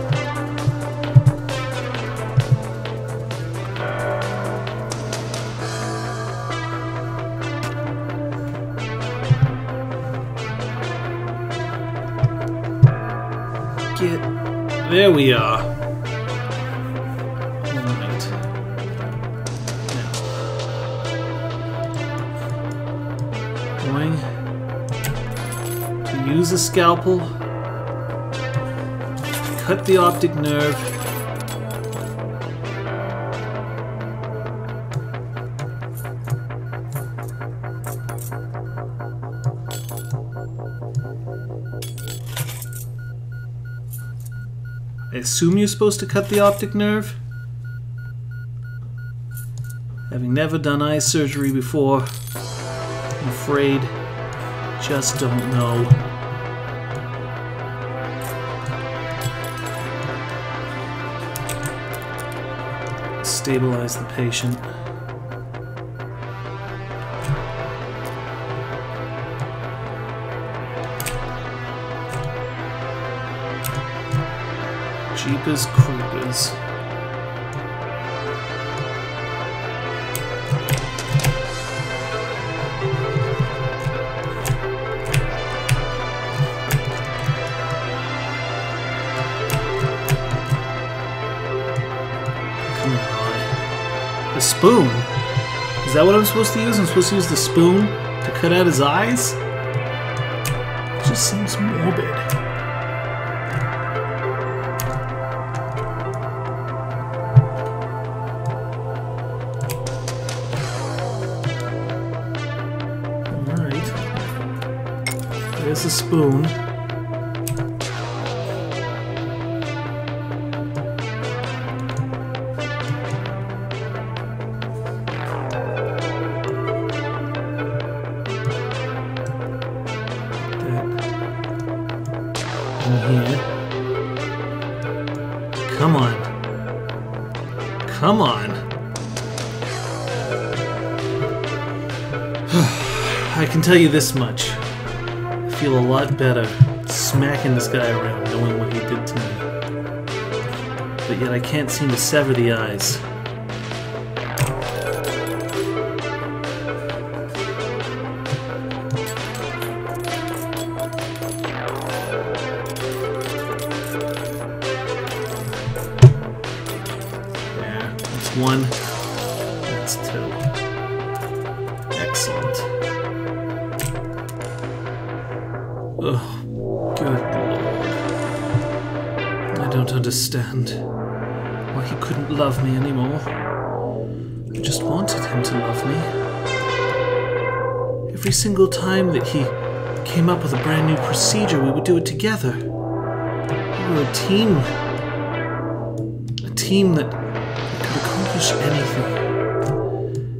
There we are. Alright. Now. Going to use a scalpel. Cut the optic nerve. I assume you're supposed to cut the optic nerve? Having never done eye surgery before, I'm afraid just don't know. Stabilize the patient. Jeepers creepers. Come on. The spoon? Is that what I'm supposed to use? I'm supposed to use the spoon to cut out his eyes? It just seems morbid. There's a spoon. In here. Come on. Come on. I can tell you this much. I feel a lot better smacking this guy around, knowing what he did to me. But yet I can't seem to sever the eyes. There, that's one. That's two. Excellent. Oh, good Lord. I don't understand why he couldn't love me anymore. I just wanted him to love me. Every single time that he came up with a brand new procedure, we would do it together. We were a team. A team that could accomplish anything.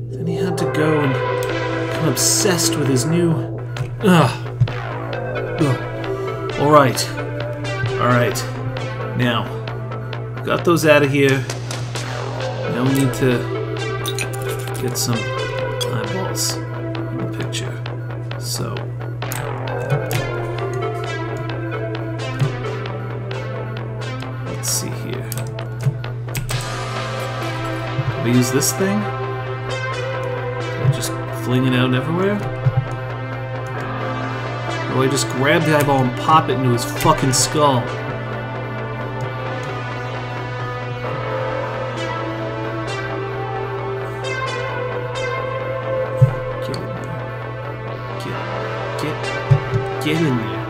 Then he had to go and become obsessed with his new... Alright. Alright. Now, got those out of here. Now we need to get some eyeballs in the picture. So, let's see here. Do we use this thing? Do I just fling it out everywhere? Or do I just grab the eyeball and pop it into his fucking skull? Get in there. Get in there.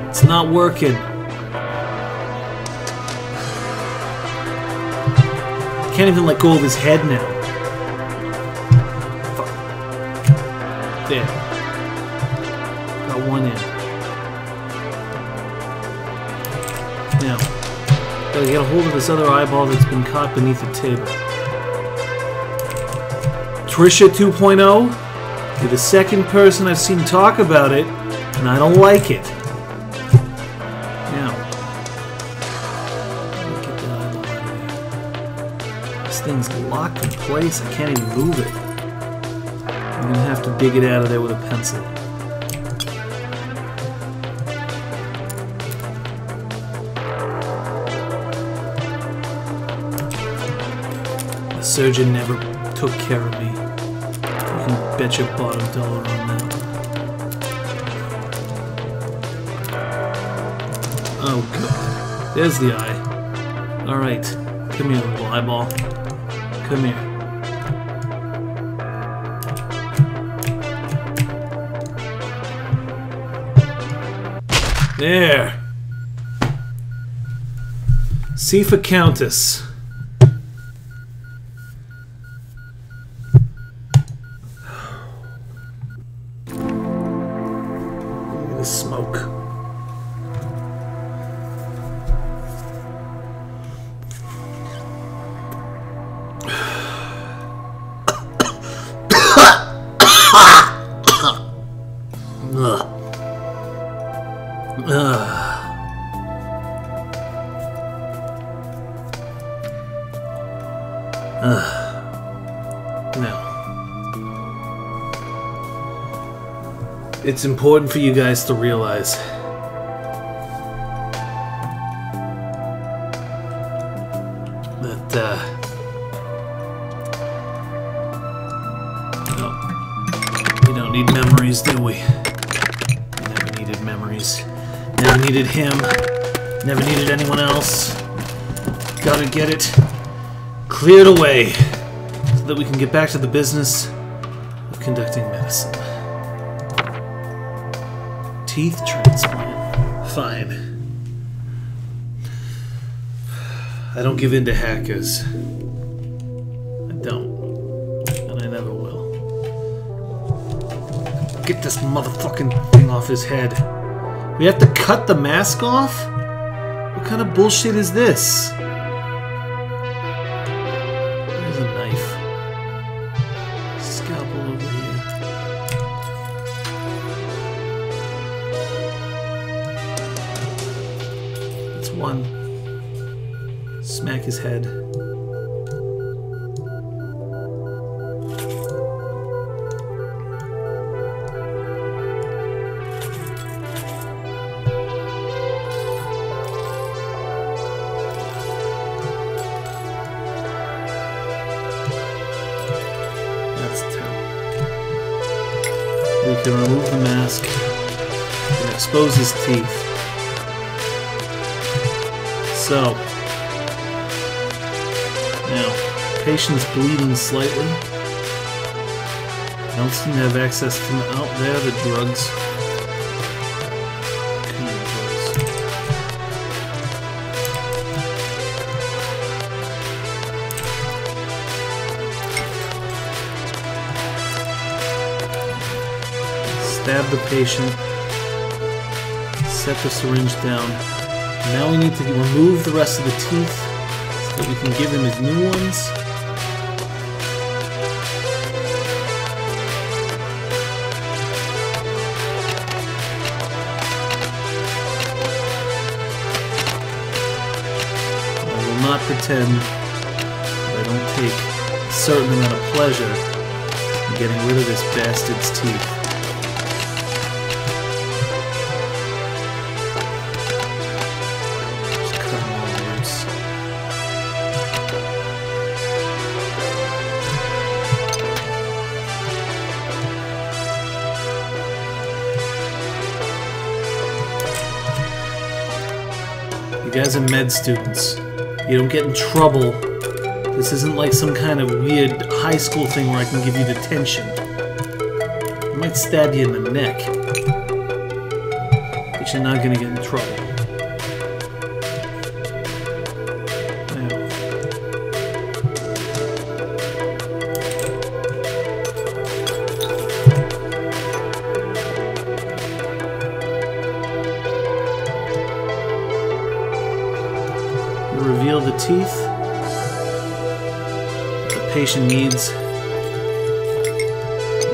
It's not working. I can't even let go of his head now. Fuck. There. Got one in. Now, gotta get a hold of this other eyeball that's been caught beneath the table. Patricia 2.0, you're the second person I've seen talk about it, and I don't like it. Now, let me get that eyeball out of there. This thing's locked in place. I can't even move it. I'm gonna have to dig it out of there with a pencil. The surgeon never took care of me. You can bet your bottom dollar on that. Oh god. There's the eye. Alright. Come here, little eyeball. Come here. There. C for Countess. Look at the smoke. Now, it's important for you guys to realize that no, we don't need memories, do we? We never needed memories. Never needed him. Never needed anyone else. Gotta get it cleared away so that we can get back to the business of conducting medicine. Teeth transplant. Fine. I don't give in to hackers. I don't. And I never will. Get this motherfucking thing off his head. We have to cut the mask off? What kind of bullshit is this? There's a knife. Scalpel over here. That's one. Smack his head. We can remove the mask and expose his teeth. So, now, patient's bleeding slightly. I don't seem to have access to out there, the drugs. Come here, stab the patient, set the syringe down. Now we need to remove the rest of the teeth so that we can give him his new ones. I will not pretend that I don't take a certain amount of pleasure in getting rid of this bastard's teeth. You guys are med students. You don't get in trouble. This isn't like some kind of weird high school thing where I can give you detention. I might stab you in the neck, but you're not gonna get in trouble. Reveal the teeth the patient needs.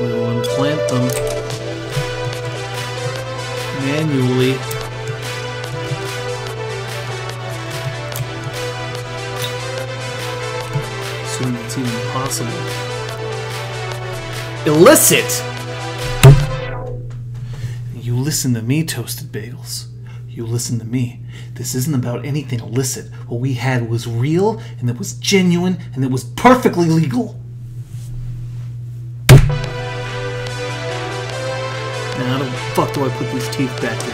We will implant them manually. So imagining it's even possible. Illicit! You listen to me, Toasted Bagels. You listen to me. This isn't about anything illicit. What we had was real, and it was genuine, and it was perfectly legal. Now, how the fuck do I put these teeth back in?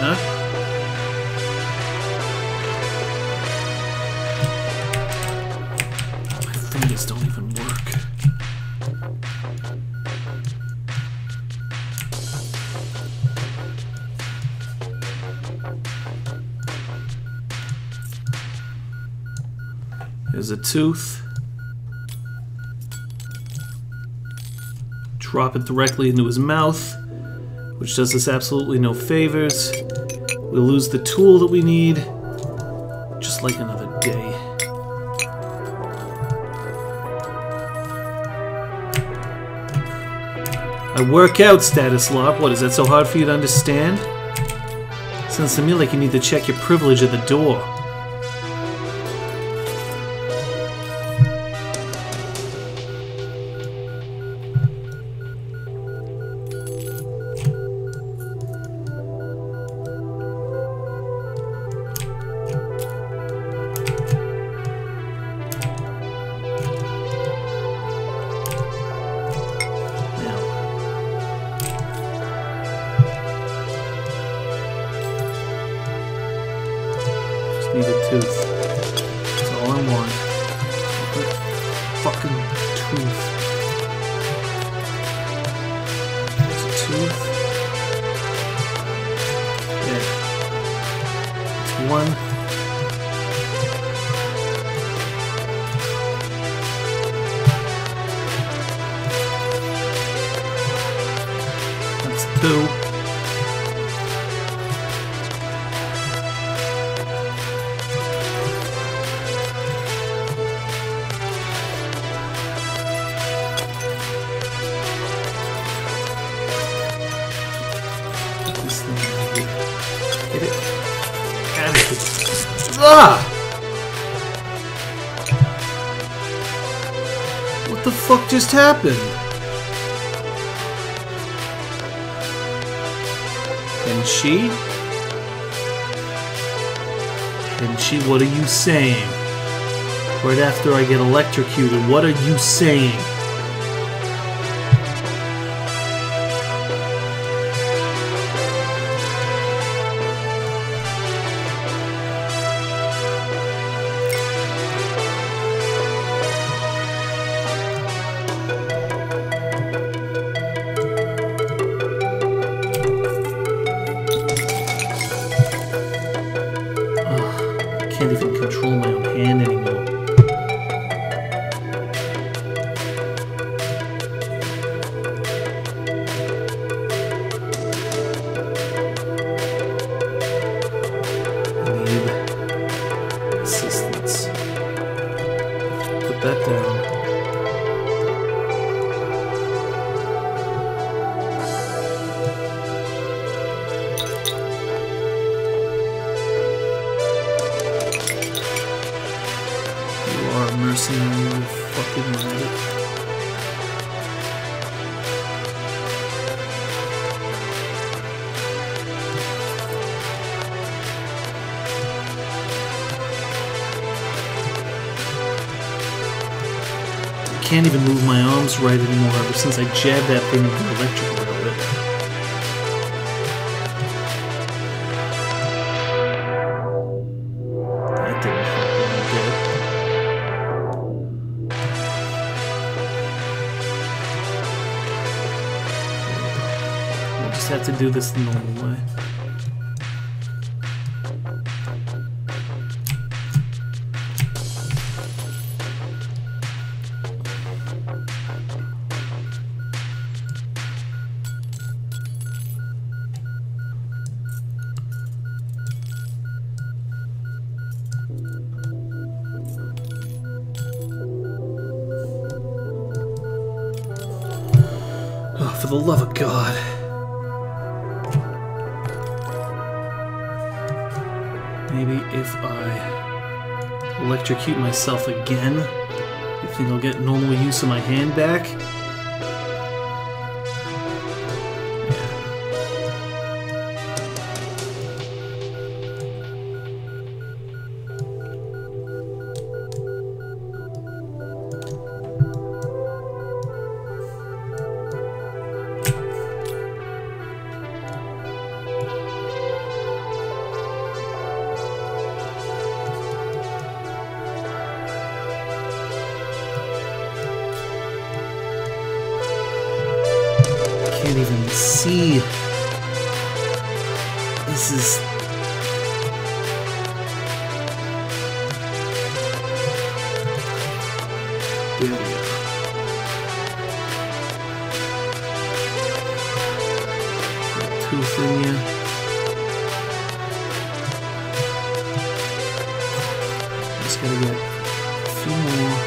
Huh? My fingers don't even work. There's a tooth. Drop it directly into his mouth, which does us absolutely no favors. We'll lose the tool that we need, just like another day. I work out, Status Lock. What, is that so hard for you to understand? Sounds to me like you need to check your privilege at the door. Need a tooth. That's all I want. A fucking tooth. There's a tooth. There. It's one. That's two. Get it out of here. Ah! What the fuck just happened? And she? And she, what are you saying? Right after I get electrocuted, what are you saying? I can't even control my own hand anymore. I need assistance. Put that down. Mercenary, you fucking rabbit. I can't even move my arms right anymore ever since I jabbed that thing with the electrical outlet. That didn't help one bit. Have to do this the normal way. Oh, for the love of God. Maybe if I Electrocute myself again? You think I'll get normal use of my hand back? Can't even see. This is... There we go. Tooth in you. Just gotta get a few more.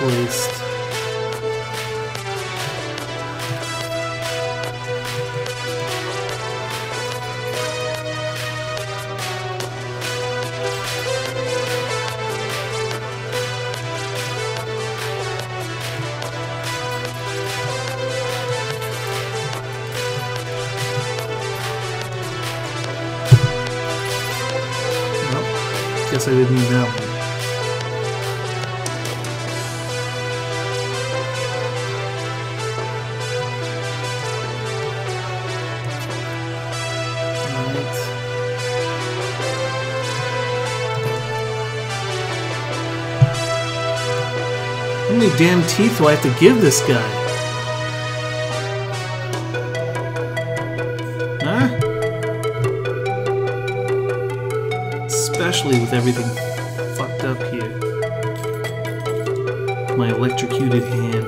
Placed. Well, guess I didn't need that one. How many damn teeth do I have to give this guy? Huh? Especially with everything fucked up here. My electrocuted hand.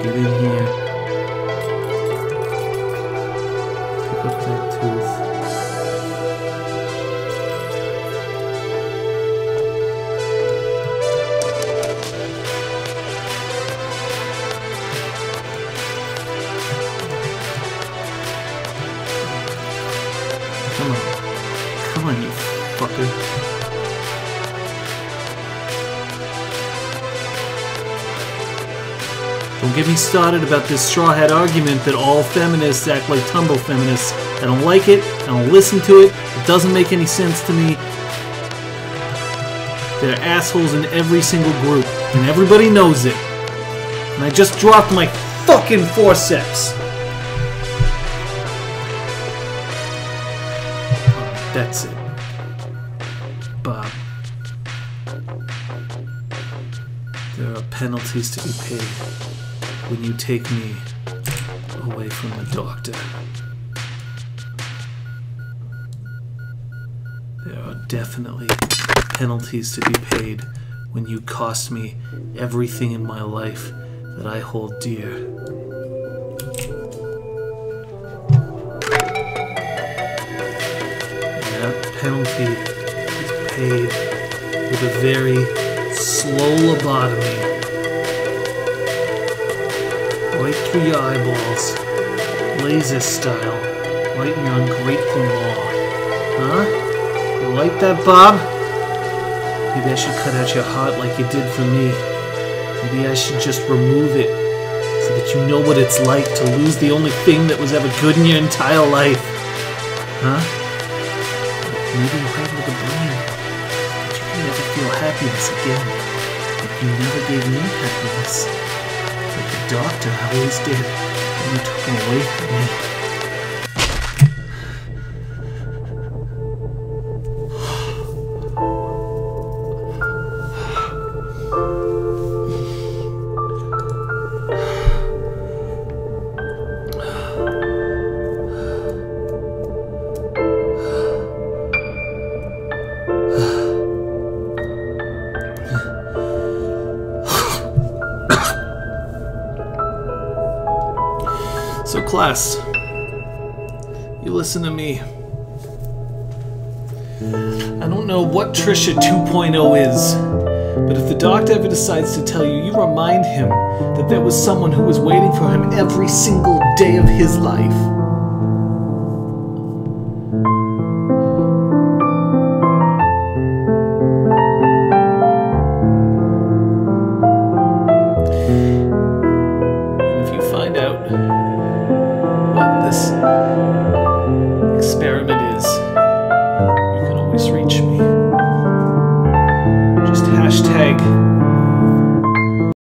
Get in here. Pick up that tooth. Come on. Come on, you fucker. Don't get me started about this straw hat argument that all feminists act like tumble feminists. I don't like it. I don't listen to it. It doesn't make any sense to me. There are assholes in every single group, and everybody knows it. And I just dropped my fucking forceps. That's it. Bob. There are penalties to be paid when you take me away from the doctor. There are definitely penalties to be paid when you cost me everything in my life that I hold dear. And that penalty is paid with a very slow lobotomy. Right through your eyeballs, laser style, right in your ungrateful maw. Huh? You like that, Bob? Maybe I should cut out your heart like you did for me. Maybe I should just remove it, so that you know what it's like to lose the only thing that was ever good in your entire life. Huh? Maybe right with the brain, that you can never feel happiness again. Like you never gave me happiness. Like the doctor always did, and you took him away from me. So class, you listen to me. I don't know what Trisha 2.0 is, but if the doctor ever decides to tell you, you remind him that there was someone who was waiting for him every single day of his life. And if you find out